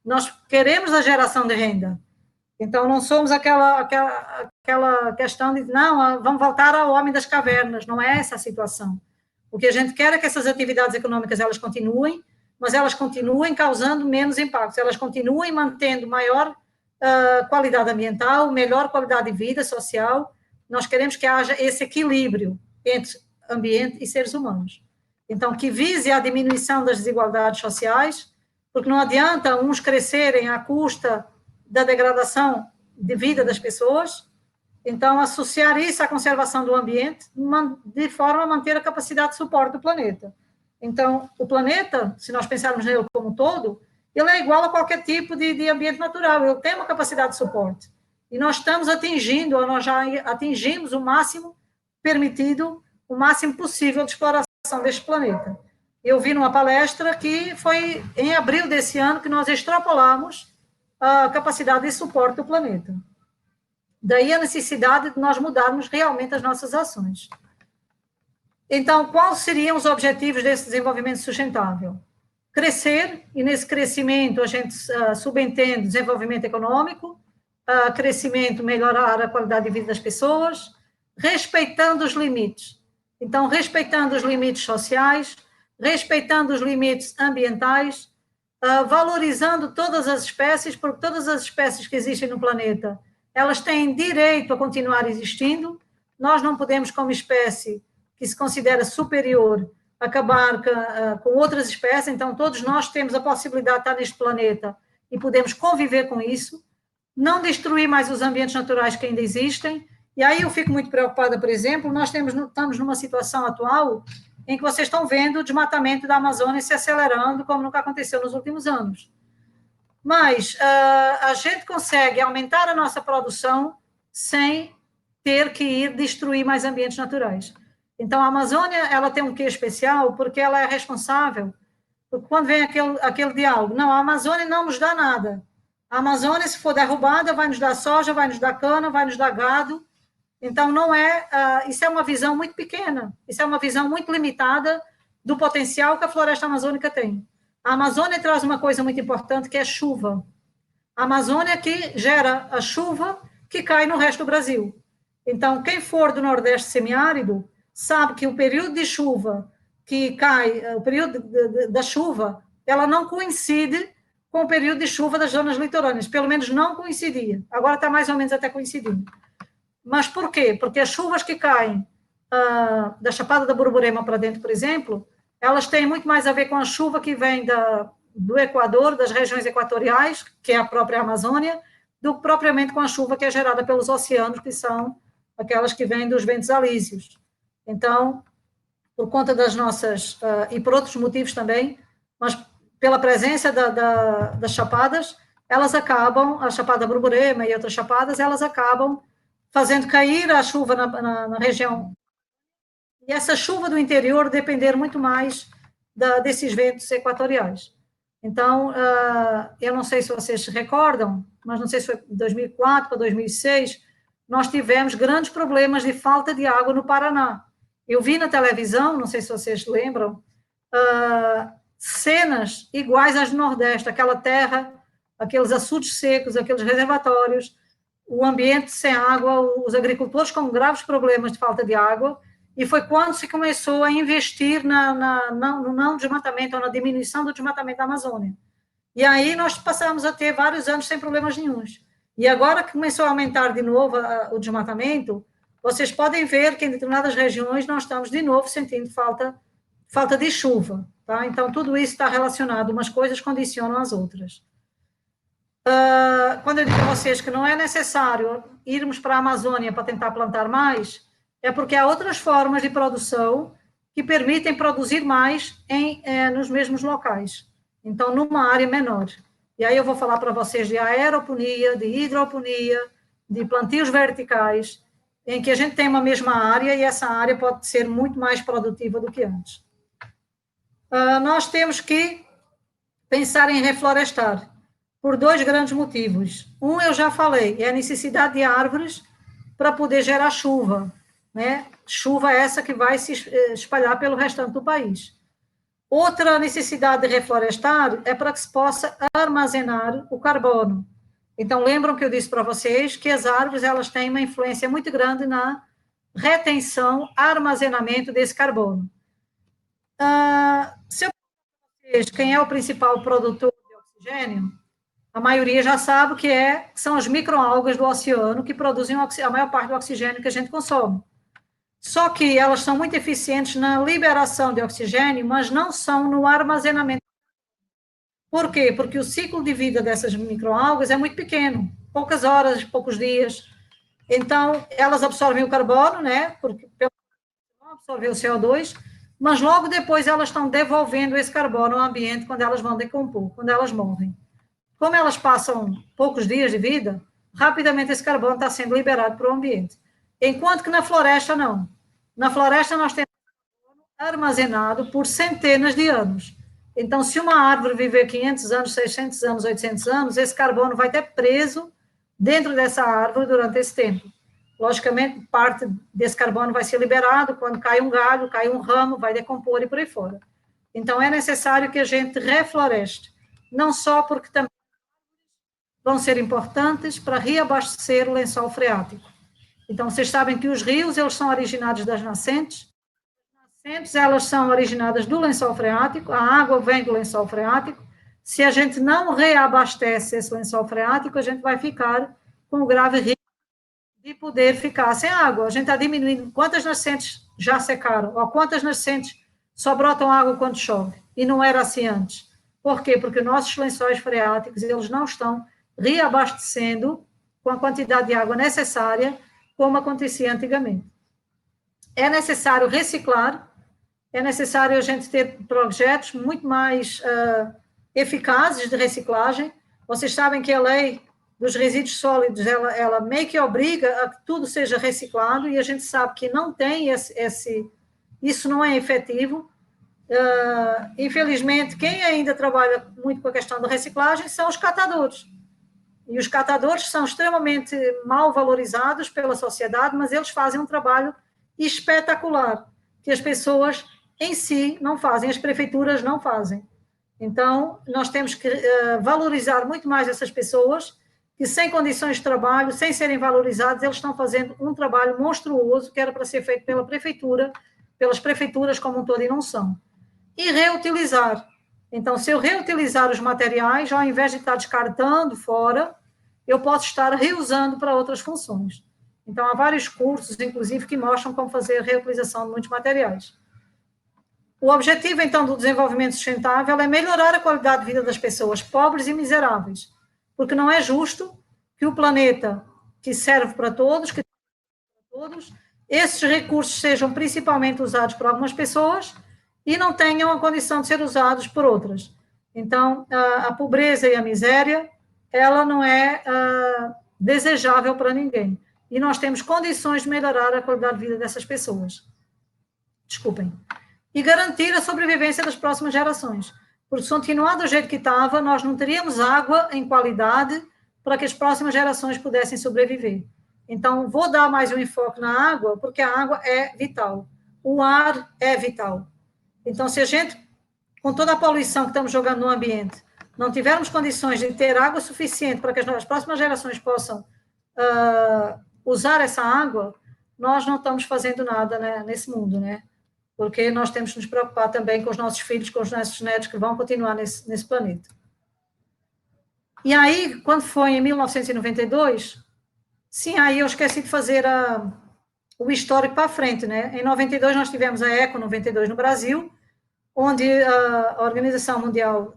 Speaker 1: nós queremos a geração de renda. Então, não somos aquela questão de, não, vamos voltar ao homem das cavernas, não é essa a situação. O que a gente quer é que essas atividades econômicas, elas continuem, mas elas continuem causando menos impactos, elas continuem mantendo maior qualidade ambiental, melhor qualidade de vida social. Nós queremos que haja esse equilíbrio entre ambiente e seres humanos. Então, que vise a diminuição das desigualdades sociais, porque não adianta uns crescerem à custa da degradação de vida das pessoas. Então, associar isso à conservação do ambiente de forma a manter a capacidade de suporte do planeta. Então, o planeta, se nós pensarmos nele como um todo, ele é igual a qualquer tipo de ambiente natural, ele tem uma capacidade de suporte. E nós estamos atingindo, ou nós já atingimos o máximo permitido, o máximo possível de exploração deste planeta. Eu vi numa palestra que foi em abril desse ano que nós extrapolamos a capacidade de suporte do planeta. Daí a necessidade de nós mudarmos realmente as nossas ações. Então, quais seriam os objetivos desse desenvolvimento sustentável? Crescer, e nesse crescimento a gente subentende desenvolvimento econômico, crescimento, melhorar a qualidade de vida das pessoas, respeitando os limites. Então, respeitando os limites sociais, respeitando os limites ambientais, valorizando todas as espécies, porque todas as espécies que existem no planeta, elas têm direito a continuar existindo, nós não podemos, como espécie que se considera superior, acabar com outras espécies, então todos nós temos a possibilidade de estar neste planeta e podemos conviver com isso, não destruir mais os ambientes naturais que ainda existem. E aí eu fico muito preocupada, por exemplo, nós estamos numa situação atual em que vocês estão vendo o desmatamento da Amazônia se acelerando, como nunca aconteceu nos últimos anos. Mas a gente consegue aumentar a nossa produção sem ter que ir destruir mais ambientes naturais. Então, a Amazônia, ela tem um quê especial, porque ela é responsável, porque quando vem aquele diálogo, não, a Amazônia não nos dá nada. A Amazônia, se for derrubada, vai nos dar soja, vai nos dar cana, vai nos dar gado. Então, não é, isso é uma visão muito pequena, isso é uma visão muito limitada do potencial que a floresta amazônica tem. A Amazônia traz uma coisa muito importante, que é chuva. A Amazônia que gera a chuva que cai no resto do Brasil. Então, quem for do Nordeste semiárido, sabe que o período de chuva que cai, o período da chuva, ela não coincide com o período de chuva das zonas litorâneas, pelo menos não coincidia. Agora está mais ou menos até coincidindo. Mas por quê? Porque as chuvas que caem da Chapada da Borborema para dentro, por exemplo, elas têm muito mais a ver com a chuva que vem do Equador, das regiões equatoriais, que é a própria Amazônia, do que propriamente com a chuva que é gerada pelos oceanos, que são aquelas que vêm dos ventos alísios. Então, por conta das nossas, e por outros motivos também, mas pela presença das chapadas, elas acabam, a Chapada da Borborema e outras chapadas, elas acabam fazendo cair a chuva na região. E essa chuva do interior depender muito mais desses ventos equatoriais. Então, eu não sei se vocês se recordam, mas não sei se foi de 2004 para 2006, nós tivemos grandes problemas de falta de água no Paraná. Eu vi na televisão, não sei se vocês lembram, cenas iguais às do Nordeste, aquela terra, aqueles açudes secos, aqueles reservatórios, o ambiente sem água, os agricultores com graves problemas de falta de água, e foi quando se começou a investir no não desmatamento, ou na diminuição do desmatamento da Amazônia. E aí nós passamos a ter vários anos sem problemas nenhuns. E agora que começou a aumentar de novo o desmatamento, vocês podem ver que em determinadas regiões nós estamos de novo sentindo falta de chuva. Tá? Então, tudo isso está relacionado, umas coisas condicionam as outras. Quando eu digo a vocês que não é necessário irmos para a Amazônia para tentar plantar mais, é porque há outras formas de produção que permitem produzir mais nos mesmos locais. Então, numa área menor. E aí eu vou falar para vocês de aeroponia, de hidroponia, de plantios verticais, em que a gente tem uma mesma área e essa área pode ser muito mais produtiva do que antes. Nós temos que pensar em reflorestar, por dois grandes motivos. Um, eu já falei, é a necessidade de árvores para poder gerar chuva, né? Chuva essa que vai se espalhar pelo restante do país. Outra necessidade de reflorestar é para que se possa armazenar o carbono. Então, lembram que eu disse para vocês que as árvores elas têm uma influência muito grande na retenção, armazenamento desse carbono. Se eu perguntar para vocês quem é o principal produtor de oxigênio, a maioria já sabe que são as microalgas do oceano que produzem a maior parte do oxigênio que a gente consome. Só que elas são muito eficientes na liberação de oxigênio, mas não são no armazenamento. Por quê? Porque o ciclo de vida dessas microalgas é muito pequeno, poucas horas, poucos dias. Então, elas absorvem o carbono, né? Porque não absorver o CO2, mas logo depois elas estão devolvendo esse carbono ao ambiente quando elas vão decompor, quando elas morrem. Como elas passam poucos dias de vida, rapidamente esse carbono está sendo liberado para o ambiente. Enquanto que na floresta, não. Na floresta, nós temos carbono armazenado por centenas de anos. Então, se uma árvore viver 500 anos, 600 anos, 800 anos, esse carbono vai ter preso dentro dessa árvore durante esse tempo. Logicamente, parte desse carbono vai ser liberado quando cai um galho, cai um ramo, vai decompor e por aí fora. Então, é necessário que a gente refloreste, não só porque também vão ser importantes para reabastecer o lençol freático. Então, vocês sabem que os rios, eles são originados das nascentes. As nascentes, elas são originadas do lençol freático, a água vem do lençol freático. Se a gente não reabastece esse lençol freático, a gente vai ficar com o grave risco de poder ficar sem água. A gente está diminuindo quantas nascentes já secaram, ou quantas nascentes só brotam água quando chove, e não era assim antes. Por quê? Porque nossos lençóis freáticos, eles não estão reabastecendo com a quantidade de água necessária, como acontecia antigamente. É necessário reciclar, é necessário a gente ter projetos muito mais eficazes de reciclagem. Vocês sabem que a lei dos resíduos sólidos, ela meio que obriga a que tudo seja reciclado, e a gente sabe que não tem isso não é efetivo. Infelizmente, quem ainda trabalha muito com a questão da reciclagem são os catadores. E os catadores são extremamente mal valorizados pela sociedade, mas eles fazem um trabalho espetacular, que as pessoas em si não fazem, as prefeituras não fazem. Então, nós temos que valorizar muito mais essas pessoas, que sem condições de trabalho, sem serem valorizados, eles estão fazendo um trabalho monstruoso, que era para ser feito pela prefeitura, pelas prefeituras como um todo, e não são. E reutilizar. Então, se eu reutilizar os materiais, ao invés de estar descartando fora, eu posso estar reusando para outras funções. Então, há vários cursos, inclusive, que mostram como fazer a reutilização de muitos materiais. O objetivo, então, do desenvolvimento sustentável é melhorar a qualidade de vida das pessoas pobres e miseráveis, porque não é justo que o planeta, que serve para todos, esses recursos sejam principalmente usados por algumas pessoas e não tenham a condição de ser usados por outras. Então, a pobreza e a miséria, ela não é desejável para ninguém. E nós temos condições de melhorar a qualidade de vida dessas pessoas. Desculpem. E garantir a sobrevivência das próximas gerações. Porque se continuar do jeito que estava, nós não teríamos água em qualidade para que as próximas gerações pudessem sobreviver. Então, vou dar mais um enfoque na água, porque a água é vital. O ar é vital. Então, se a gente, com toda a poluição que estamos jogando no ambiente, não tivermos condições de ter água suficiente para que as próximas gerações possam usar essa água, nós não estamos fazendo nada, né, nesse mundo, né? Porque nós temos que nos preocupar também com os nossos filhos, com os nossos netos que vão continuar nesse planeta. E aí, quando foi em 1992, sim, aí eu esqueci de fazer o histórico para frente, né? Em 92 nós tivemos a Eco 92 no Brasil, onde a Organização Mundial,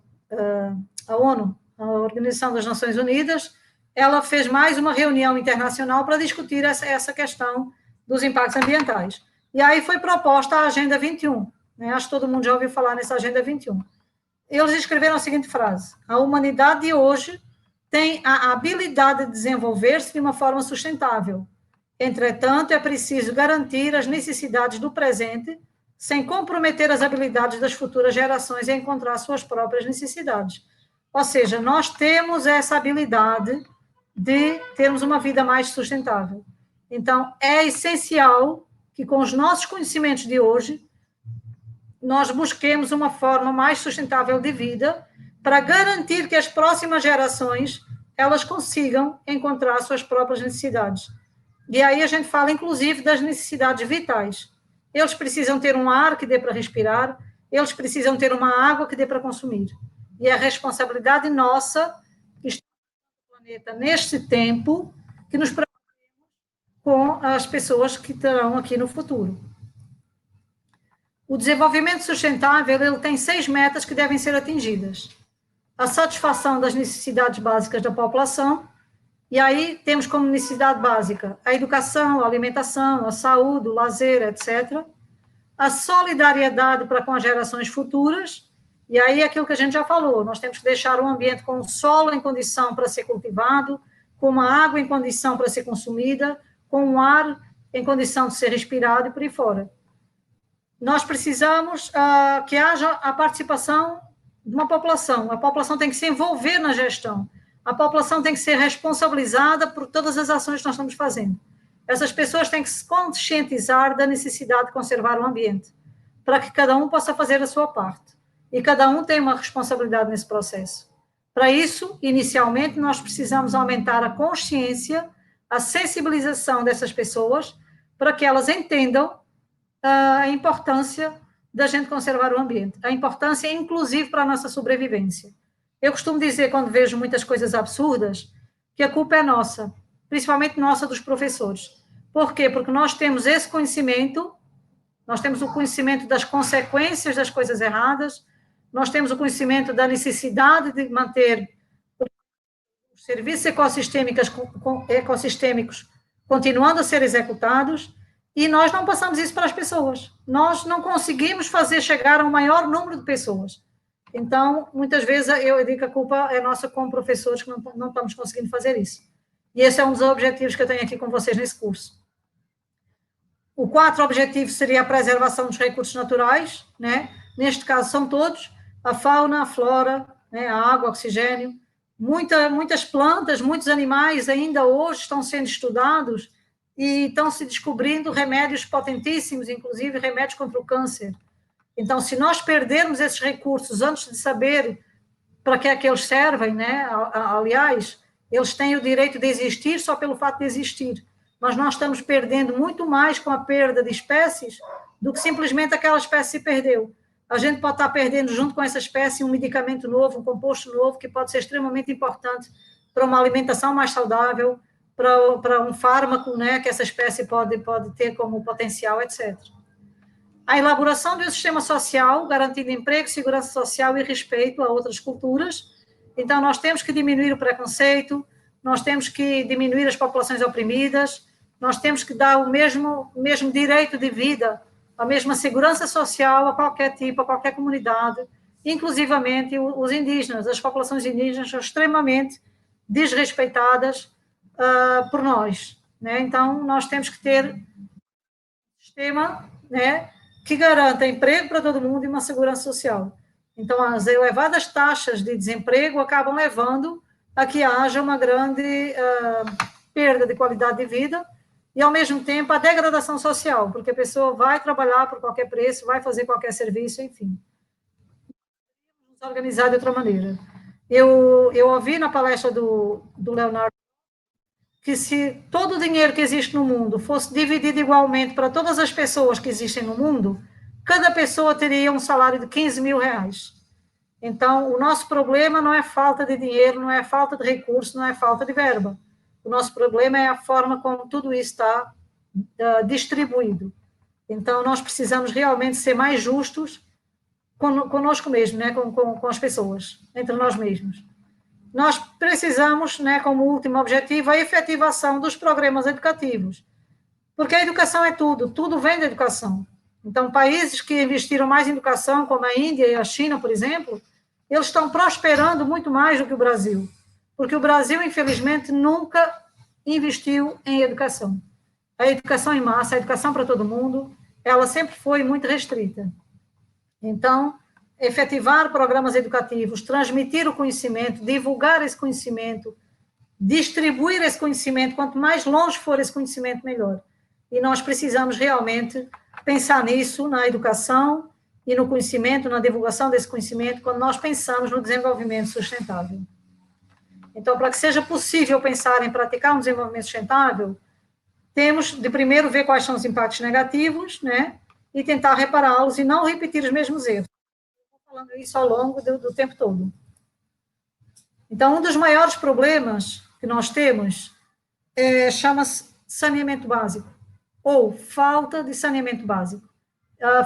Speaker 1: a ONU, a Organização das Nações Unidas, ela fez mais uma reunião internacional para discutir essa questão dos impactos ambientais. E aí foi proposta a Agenda 21, né? Acho que todo mundo já ouviu falar nessa Agenda 21. Eles escreveram a seguinte frase: a humanidade de hoje tem a habilidade de desenvolver-se de uma forma sustentável. Entretanto, é preciso garantir as necessidades do presente sem comprometer as habilidades das futuras gerações a encontrar suas próprias necessidades. Ou seja, nós temos essa habilidade de termos uma vida mais sustentável. Então, é essencial que com os nossos conhecimentos de hoje, nós busquemos uma forma mais sustentável de vida para garantir que as próximas gerações, elas consigam encontrar suas próprias necessidades. E aí a gente fala, inclusive, das necessidades vitais. Eles precisam ter um ar que dê para respirar, eles precisam ter uma água que dê para consumir. E é a responsabilidade nossa, que está no planeta neste tempo, que nos preocupemos com as pessoas que estarão aqui no futuro. O desenvolvimento sustentável, ele tem 6 metas que devem ser atingidas. A satisfação das necessidades básicas da população, e aí temos como necessidade básica a educação, a alimentação, a saúde, o lazer, etc. A solidariedade para com as gerações futuras, e aí é aquilo que a gente já falou, nós temos que deixar um ambiente com o solo em condição para ser cultivado, com uma água em condição para ser consumida, com um ar em condição de ser respirado e por aí fora. Nós precisamos que haja a participação de uma população. A população tem que se envolver na gestão. A população tem que ser responsabilizada por todas as ações que nós estamos fazendo. Essas pessoas têm que se conscientizar da necessidade de conservar o ambiente, para que cada um possa fazer a sua parte. E cada um tem uma responsabilidade nesse processo. Para isso, inicialmente, nós precisamos aumentar a consciência, a sensibilização dessas pessoas, para que elas entendam a importância da gente conservar o ambiente, a importância, inclusive, para a nossa sobrevivência. Eu costumo dizer, quando vejo muitas coisas absurdas, que a culpa é nossa. principalmente nossa dos professores. Por quê? Porque nós temos esse conhecimento, nós temos o conhecimento das consequências das coisas erradas, nós temos o conhecimento da necessidade de manter os serviços ecossistêmicos continuando a ser executados, e nós não passamos isso para as pessoas. Nós não conseguimos fazer chegar a um maior número de pessoas. Então, muitas vezes, eu digo que a culpa é nossa como professores, que não estamos conseguindo fazer isso. E esse é um dos objetivos que eu tenho aqui com vocês nesse curso. O 4 objetivo seria a preservação dos recursos naturais, né? Neste caso são todos, a fauna, a flora, né? A água, o oxigênio. Muitas plantas, muitos animais ainda hoje estão sendo estudados e estão se descobrindo remédios potentíssimos, inclusive remédios contra o câncer. Então, se nós perdermos esses recursos antes de saber para que é que eles servem, né? Aliás, eles têm o direito de existir só pelo fato de existir, mas nós estamos perdendo muito mais com a perda de espécies do que simplesmente aquela espécie se perdeu. A gente pode estar perdendo, junto com essa espécie, um medicamento novo, um composto novo, que pode ser extremamente importante para uma alimentação mais saudável, para um fármaco, né, que essa espécie pode ter como potencial, etc. A elaboração de um sistema social, garantindo emprego, segurança social e respeito a outras culturas. Então, nós temos que diminuir o preconceito, nós temos que diminuir as populações oprimidas, nós temos que dar o mesmo direito de vida, a mesma segurança social a qualquer tipo, a qualquer comunidade, inclusivamente os indígenas. As populações indígenas são extremamente desrespeitadas por nós, né? Então, nós temos que ter um sistema, né, que garanta emprego para todo mundo e uma segurança social. Então, as elevadas taxas de desemprego acabam levando a que haja uma grande perda de qualidade de vida e, ao mesmo tempo, a degradação social, porque a pessoa vai trabalhar por qualquer preço, vai fazer qualquer serviço, enfim. Vamos organizar de outra maneira. Eu ouvi na palestra do Leonardo que se todo o dinheiro que existe no mundo fosse dividido igualmente para todas as pessoas que existem no mundo, cada pessoa teria um salário de 15 mil reais. Então, o nosso problema não é falta de dinheiro, não é falta de recurso, não é falta de verba. O nosso problema é a forma como tudo isso está distribuído. Então, nós precisamos realmente ser mais justos conosco mesmo, né? com as pessoas, entre nós mesmos. Nós precisamos, né, como último objetivo, a efetivação dos programas educativos, porque a educação é tudo vem da educação. Então, países que investiram mais em educação, como a Índia e a China, por exemplo, eles estão prosperando muito mais do que o Brasil, porque o Brasil, infelizmente, nunca investiu em educação. A educação em massa, a educação para todo mundo, ela sempre foi muito restrita. Então, efetivar programas educativos, transmitir o conhecimento, divulgar esse conhecimento, distribuir esse conhecimento, quanto mais longe for esse conhecimento, melhor. E nós precisamos realmente pensar nisso, na educação e no conhecimento, na divulgação desse conhecimento, quando nós pensamos no desenvolvimento sustentável. Então, para que seja possível pensar em praticar um desenvolvimento sustentável, temos de primeiro ver quais são os impactos negativos, né, e tentar repará-los e não repetir os mesmos erros. Estou falando isso ao longo do tempo todo. Então, um dos maiores problemas que nós temos chama-se saneamento básico, ou falta de saneamento básico.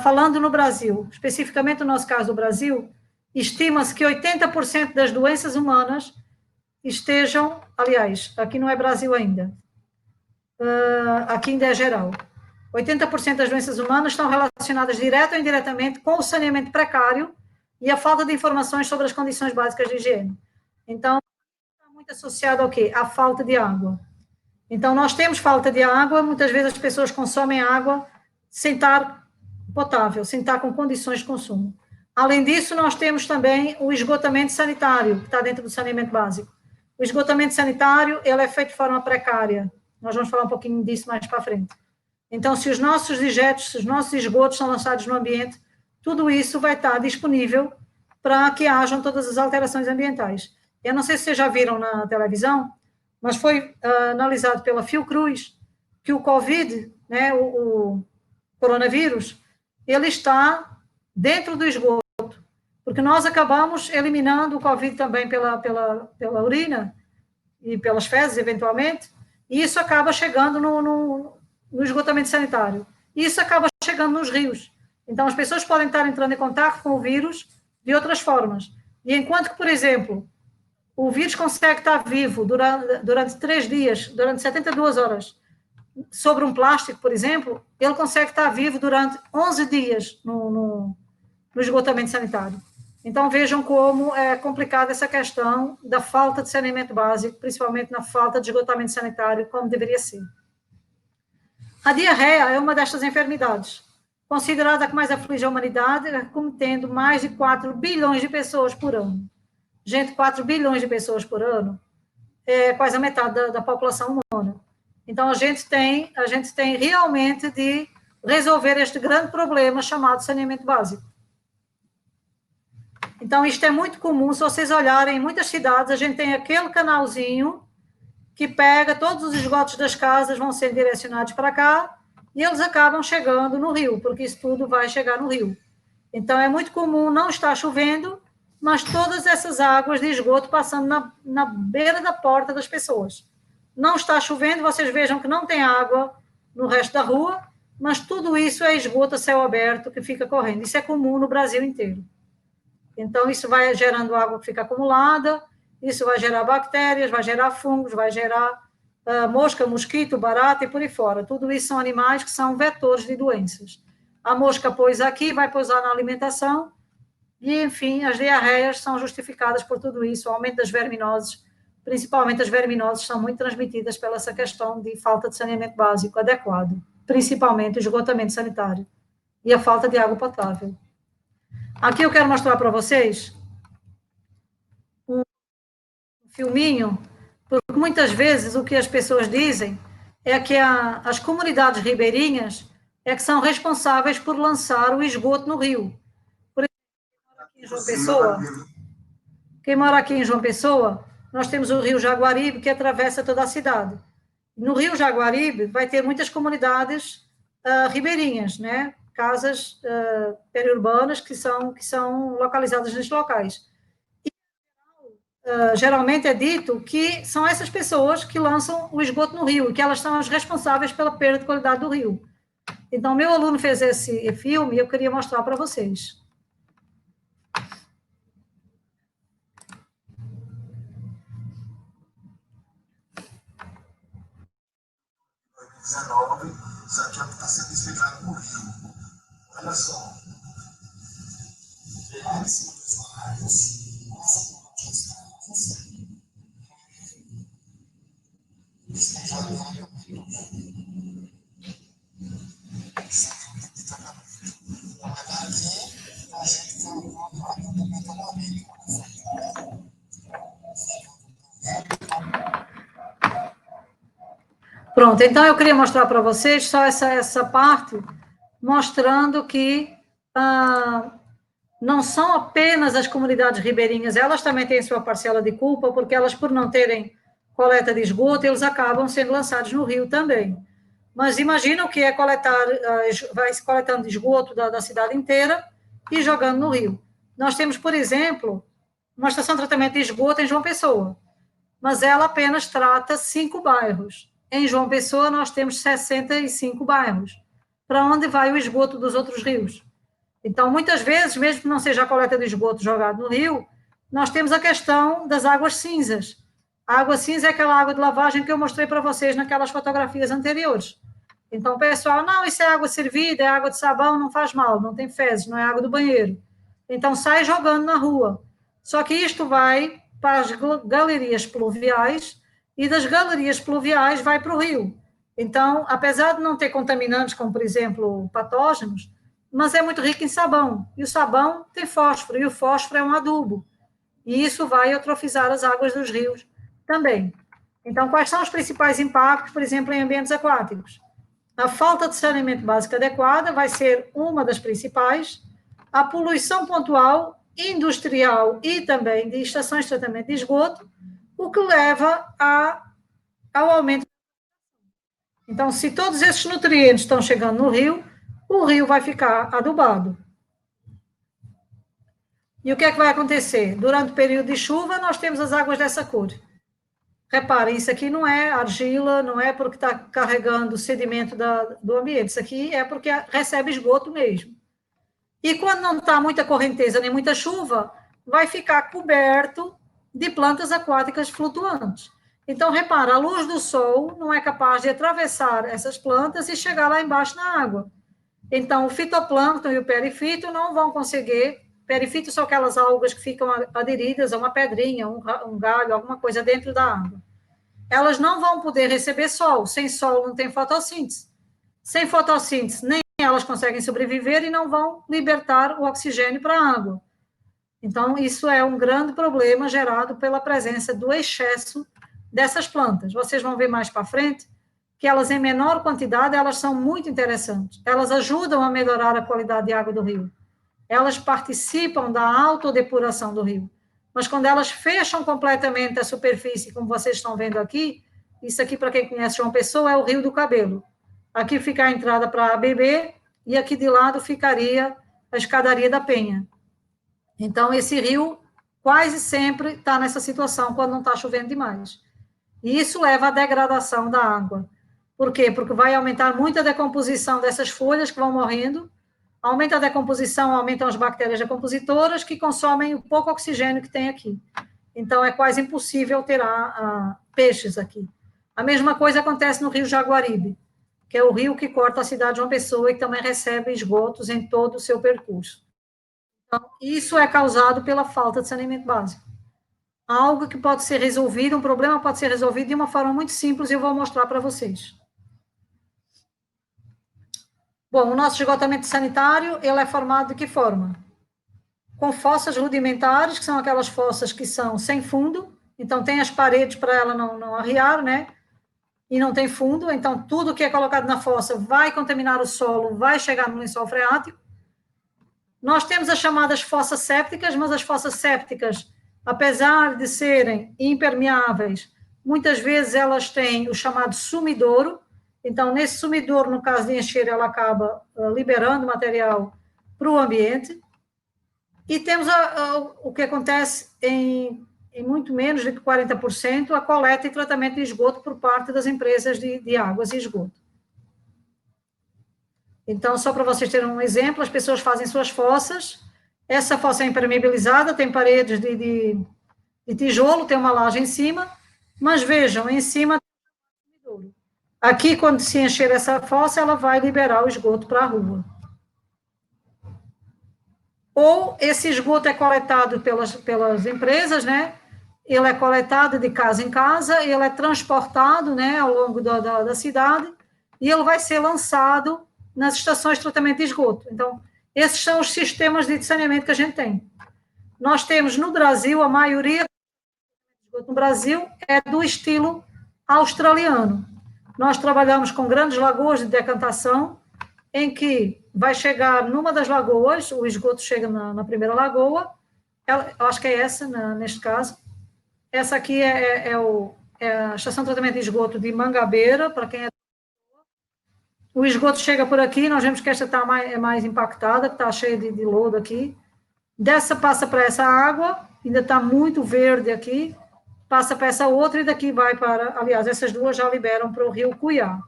Speaker 1: Falando no Brasil, especificamente no nosso caso do Brasil, estima-se que 80% das doenças humanas estejam, aliás, aqui não é Brasil ainda, aqui ainda é geral, 80% das doenças humanas estão relacionadas direto ou indiretamente com o saneamento precário e a falta de informações sobre as condições básicas de higiene. Então, está muito associado ao quê? À falta de água. Então, nós temos falta de água, muitas vezes as pessoas consomem água sem estar potável, sem estar com condições de consumo. Além disso, nós temos também o esgotamento sanitário, que está dentro do saneamento básico. O esgotamento sanitário, ele é feito de forma precária. Nós vamos falar um pouquinho disso mais para frente. Então, se os nossos dejetos, se os nossos esgotos são lançados no ambiente, tudo isso vai estar disponível para que hajam todas as alterações ambientais. Eu não sei se vocês já viram na televisão, mas foi analisado pela Fiocruz que o Covid, né, o coronavírus, ele está dentro do esgoto, porque nós acabamos eliminando o Covid também pela urina e pelas fezes, eventualmente, E isso acaba chegando no esgotamento sanitário. E isso acaba chegando nos rios. Então, as pessoas podem estar entrando em contato com o vírus de outras formas. E enquanto que, por exemplo, o vírus consegue estar vivo durante 3 dias, durante 72 horas, sobre um plástico, por exemplo, ele consegue estar vivo durante 11 dias no esgotamento sanitário. Então, vejam como é complicada essa questão da falta de saneamento básico, principalmente na falta de esgotamento sanitário, como deveria ser. A diarreia é uma destas enfermidades, considerada a que mais aflige a humanidade, cometendo mais de 4 bilhões de pessoas por ano. Gente, 4 bilhões de pessoas por ano é quase a metade da população humana. Então, a gente tem realmente de resolver este grande problema chamado saneamento básico. Então, isto é muito comum, se vocês olharem, em muitas cidades, a gente tem aquele canalzinho que pega, todos os esgotos das casas vão ser direcionados para cá, e eles acabam chegando no rio, porque isso tudo vai chegar no rio. Então, é muito comum não estar chovendo, mas todas essas águas de esgoto passando na beira da porta das pessoas. Não está chovendo, vocês vejam que não tem água no resto da rua, mas tudo isso é esgoto a céu aberto que fica correndo. Isso é comum no Brasil inteiro. Então, isso vai gerando água que fica acumulada, isso vai gerar bactérias, vai gerar fungos, vai gerar mosca, mosquito, barata e por aí fora. Tudo isso são animais que são vetores de doenças. A mosca pôs aqui, vai pousar na alimentação, e, enfim, as diarreias são justificadas por tudo isso, o aumento das verminoses, principalmente as verminoses, são muito transmitidas pela essa questão de falta de saneamento básico adequado, principalmente o esgotamento sanitário e a falta de água potável. Aqui eu quero mostrar para vocês um filminho, porque muitas vezes o que as pessoas dizem é que as comunidades ribeirinhas é que são responsáveis por lançar o esgoto no rio. Por exemplo, quem mora aqui em João Pessoa, nós temos o rio Jaguaribe, que atravessa toda a cidade. No rio Jaguaribe vai ter muitas comunidades ribeirinhas, né? Casas periurbanas que são localizadas nesses locais. E, geralmente é dito que são essas pessoas que lançam o esgoto no rio, e que elas são as responsáveis pela perda de qualidade do rio. Então, meu aluno fez esse filme e eu queria mostrar para vocês.
Speaker 3: Isso aqui é o que está sendo desligado no rio. Olha só. Lá em cima dos lagos, passa por outras casas. Despejar água muito bem. Isso aqui está acabando. Mas daqui a gente colocou a água do metanolítico.
Speaker 1: Pronto, então eu queria mostrar para vocês só essa parte, mostrando que não são apenas as comunidades ribeirinhas, elas também têm sua parcela de culpa, porque elas, por não terem coleta de esgoto, eles acabam sendo lançados no rio também. Mas imagina o que é coletar, vai se coletando esgoto da cidade inteira e jogando no rio. Nós temos, por exemplo, uma estação de tratamento de esgoto em João Pessoa, mas ela apenas trata 5 bairros. Em João Pessoa, nós temos 65 bairros, para onde vai o esgoto dos outros rios. Então, muitas vezes, mesmo que não seja a coleta de esgoto jogado no rio, nós temos a questão das águas cinzas. A água cinza é aquela água de lavagem que eu mostrei para vocês naquelas fotografias anteriores. Então, pessoal, não, isso é água servida, é água de sabão, não faz mal, não tem fezes, não é água do banheiro. Então, sai jogando na rua. Só que isto vai para as galerias pluviais, e das galerias pluviais vai para o rio. Então, apesar de não ter contaminantes, como, por exemplo, patógenos, mas é muito rico em sabão, e o sabão tem fósforo, e o fósforo é um adubo, e isso vai eutrofizar as águas dos rios também. Então, quais são os principais impactos, por exemplo, em ambientes aquáticos? A falta de saneamento básico adequada vai ser uma das principais, a poluição pontual, industrial e também de estações de tratamento de esgoto, o que leva ao aumento. Então, se todos esses nutrientes estão chegando no rio, o rio vai ficar adubado. E o que é que vai acontecer? Durante o período de chuva, nós temos as águas dessa cor. Reparem, isso aqui não é argila, não é porque está carregando sedimento do ambiente, isso aqui é porque recebe esgoto mesmo. E quando não está muita correnteza nem muita chuva, vai ficar coberto de plantas aquáticas flutuantes. Então, repara, a luz do sol não é capaz de atravessar essas plantas e chegar lá embaixo na água. Então, o fitoplâncton e o perifito não vão conseguir. Perifito são aquelas algas que ficam aderidas a uma pedrinha, um galho, alguma coisa dentro da água. Elas não vão poder receber sol. Sem sol não tem fotossíntese. Sem fotossíntese, nem elas conseguem sobreviver e não vão libertar o oxigênio para a água. Então, isso é um grande problema gerado pela presença do excesso dessas plantas. Vocês vão ver mais para frente que elas, em menor quantidade, elas são muito interessantes. Elas ajudam a melhorar a qualidade de água do rio. Elas participam da autodepuração do rio. Mas quando elas fecham completamente a superfície, como vocês estão vendo aqui, isso aqui, para quem conhece João Pessoa, é o Rio do Cabelo. Aqui fica a entrada para a ABB e aqui de lado ficaria a escadaria da Penha. Então, esse rio quase sempre está nessa situação quando não está chovendo demais. E isso leva à degradação da água. Por quê? Porque vai aumentar muito a decomposição dessas folhas que vão morrendo, aumenta a decomposição, aumentam as bactérias decompositoras que consomem o pouco oxigênio que tem aqui. Então, é quase impossível ter peixes aqui. A mesma coisa acontece no Rio Jaguaribe, que é o rio que corta a cidade de João Pessoa e que também recebe esgotos em todo o seu percurso. Então, isso é causado pela falta de saneamento básico. Algo que pode ser resolvido, um problema pode ser resolvido de uma forma muito simples e eu vou mostrar para vocês. Bom, o nosso esgotamento sanitário, ele é formado de que forma? Com fossas rudimentares, que são aquelas fossas que são sem fundo, então tem as paredes para ela não arriar, né? E não tem fundo, então tudo que é colocado na fossa vai contaminar o solo, vai chegar no lençol freático. Nós temos as chamadas fossas sépticas, mas as fossas sépticas, apesar de serem impermeáveis, muitas vezes elas têm o chamado sumidouro. Então, nesse sumidouro, no caso de encher, ela acaba liberando material para o ambiente. E temos o que acontece em muito menos de 40%, a coleta e tratamento de esgoto por parte das empresas de águas e esgoto. Então, só para vocês terem um exemplo, as pessoas fazem suas fossas, essa fossa é impermeabilizada, tem paredes de tijolo, tem uma laje em cima, mas vejam, em cima tem sumidouro. Aqui, quando se encher essa fossa, ela vai liberar o esgoto para a rua. Ou esse esgoto é coletado pelas empresas, né? Ele é coletado de casa em casa, ele é transportado, né, ao longo da cidade, e ele vai ser lançado nas estações de tratamento de esgoto. Então, esses são os sistemas de saneamento que a gente tem. Nós temos no Brasil, a maioria do esgoto no Brasil é do estilo australiano. Nós trabalhamos com grandes lagoas de decantação, em que vai chegar numa das lagoas, o esgoto chega na primeira lagoa, eu acho que é essa, neste caso. Essa aqui é a estação de tratamento de esgoto de Mangabeira, para quem é. O esgoto chega por aqui, nós vemos que esta está mais impactada, que está cheia de lodo aqui. Dessa passa para essa água, ainda está muito verde aqui, passa para essa outra e daqui vai para, aliás, essas duas já liberam para o rio Cuiá.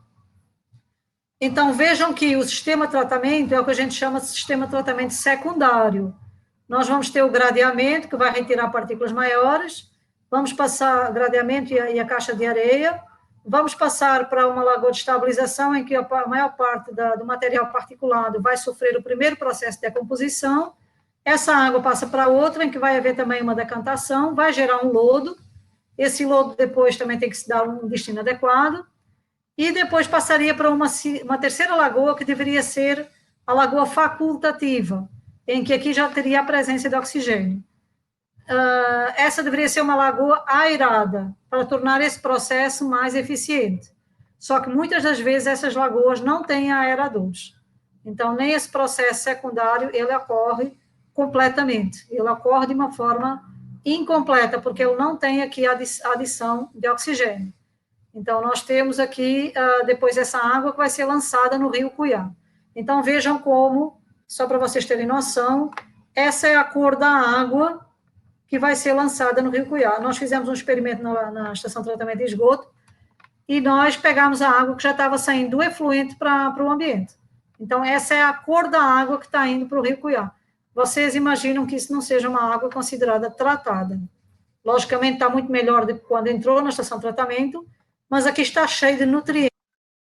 Speaker 1: Então, vejam que o sistema de tratamento é o que a gente chama de sistema de tratamento secundário. Nós vamos ter o gradeamento, que vai retirar partículas maiores, vamos passar gradeamento e a caixa de areia, vamos passar para uma lagoa de estabilização, em que a maior parte do material particulado vai sofrer o primeiro processo de decomposição, essa água passa para outra, em que vai haver também uma decantação, vai gerar um lodo, esse lodo depois também tem que se dar um destino adequado, e depois passaria para uma terceira lagoa, que deveria ser a lagoa facultativa, em que aqui já teria a presença de oxigênio. Essa deveria ser uma lagoa aerada, para tornar esse processo mais eficiente. Só que muitas das vezes essas lagoas não têm aeradores. Então, nem esse processo secundário, ele ocorre completamente. Ele ocorre de uma forma incompleta, porque ele não tem aqui a adição de oxigênio. Então, nós temos aqui, depois, essa água que vai ser lançada no rio Cuiá. Então, vejam como, só para vocês terem noção, essa é a cor da água que vai ser lançada no Rio Cuiá. Nós fizemos um experimento na estação de tratamento de esgoto e nós pegamos a água que já estava saindo do efluente para o ambiente. Então, essa é a cor da água que está indo para o Rio Cuiá. Vocês imaginam que isso não seja uma água considerada tratada. Logicamente, está muito melhor do que quando entrou na estação de tratamento, mas aqui está cheio de nutrientes.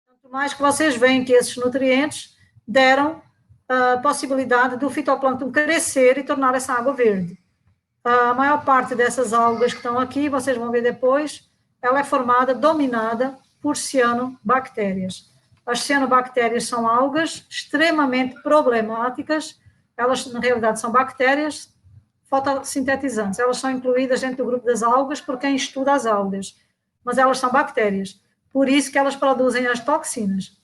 Speaker 1: Quanto mais que vocês veem que esses nutrientes deram a possibilidade do fitoplâncton crescer e tornar essa água verde. A maior parte dessas algas que estão aqui, vocês vão ver depois, ela é formada, dominada por cianobactérias. As cianobactérias são algas extremamente problemáticas, elas, na realidade, são bactérias fotossintetizantes, elas são incluídas dentro do grupo das algas por quem estuda as algas, mas elas são bactérias, por isso que elas produzem as toxinas.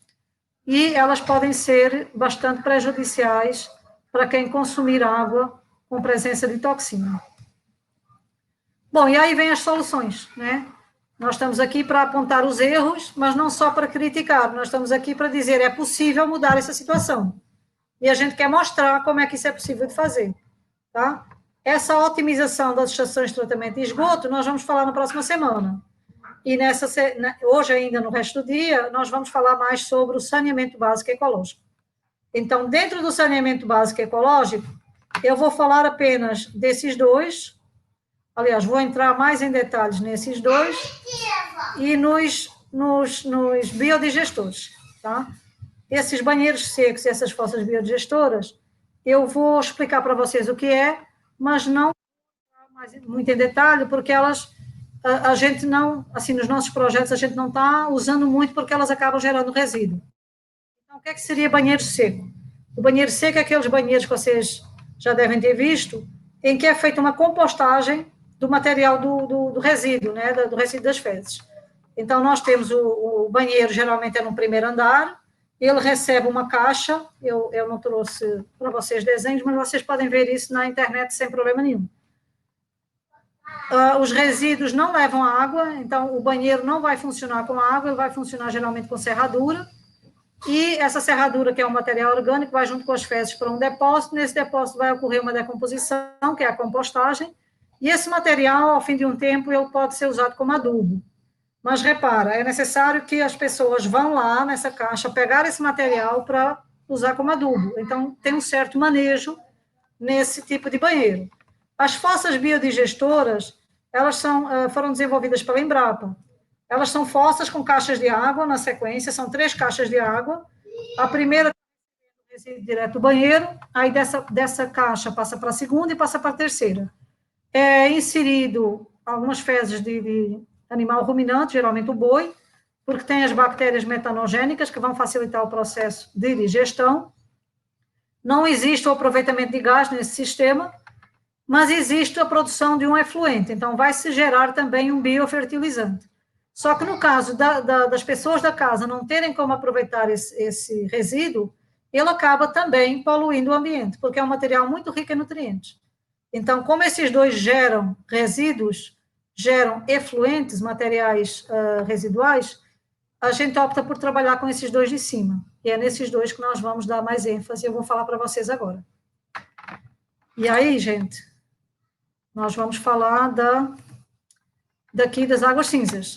Speaker 1: E elas podem ser bastante prejudiciais para quem consumir água com presença de toxina. Bom, e aí vem as soluções, né? Nós estamos aqui para apontar os erros, mas não só para criticar, nós estamos aqui para dizer é possível mudar essa situação. E a gente quer mostrar como é que isso é possível de fazer, tá? Essa otimização das estações de tratamento de esgoto, nós vamos falar na próxima semana. E hoje ainda, no resto do dia, nós vamos falar mais sobre o saneamento básico ecológico. Então, dentro do saneamento básico ecológico, eu vou falar apenas desses dois, aliás, vou entrar mais em detalhes nesses dois, e nos biodigestores, tá? Esses banheiros secos e essas fossas biodigestoras, eu vou explicar para vocês o que é, mas não muito em detalhe, porque elas, a gente não, assim, nos nossos projetos, a gente não está usando muito porque elas acabam gerando resíduo. Então, o que seria banheiro seco? O banheiro seco é aqueles banheiros que vocês já devem ter visto, em que é feita uma compostagem do material do resíduo, né, do resíduo das fezes. Então, nós temos o banheiro, geralmente é no primeiro andar, ele recebe uma caixa, eu não trouxe para vocês desenhos, mas vocês podem ver isso na internet sem problema nenhum. Os resíduos não levam água, então o banheiro não vai funcionar com água, ele vai funcionar geralmente com serradura, e essa serradura, que é um material orgânico, vai junto com as fezes para um depósito, nesse depósito vai ocorrer uma decomposição, que é a compostagem, e esse material, ao fim de um tempo, ele pode ser usado como adubo. Mas repara, é necessário que as pessoas vão lá nessa caixa pegar esse material para usar como adubo. Então, tem um certo manejo nesse tipo de banheiro. As fossas biodigestoras, elas foram desenvolvidas pela Embrapa. Elas são fossas com caixas de água na sequência, são 3 caixas de água. A primeira é direto do banheiro, aí dessa caixa passa para a segunda e passa para a terceira. É inserido algumas fezes de animal ruminante, geralmente o boi, porque tem as bactérias metanogênicas que vão facilitar o processo de digestão. Não existe o aproveitamento de gás nesse sistema, mas existe a produção de um efluente, então vai se gerar também um biofertilizante. Só que no caso das pessoas da casa não terem como aproveitar esse resíduo, ele acaba também poluindo o ambiente, porque é um material muito rico em nutrientes. Então, como esses dois geram resíduos, geram efluentes, materiais residuais, a gente opta por trabalhar com esses dois de cima. E é nesses dois que nós vamos dar mais ênfase, eu vou falar para vocês agora. E aí, gente, nós vamos falar daqui das águas cinzas.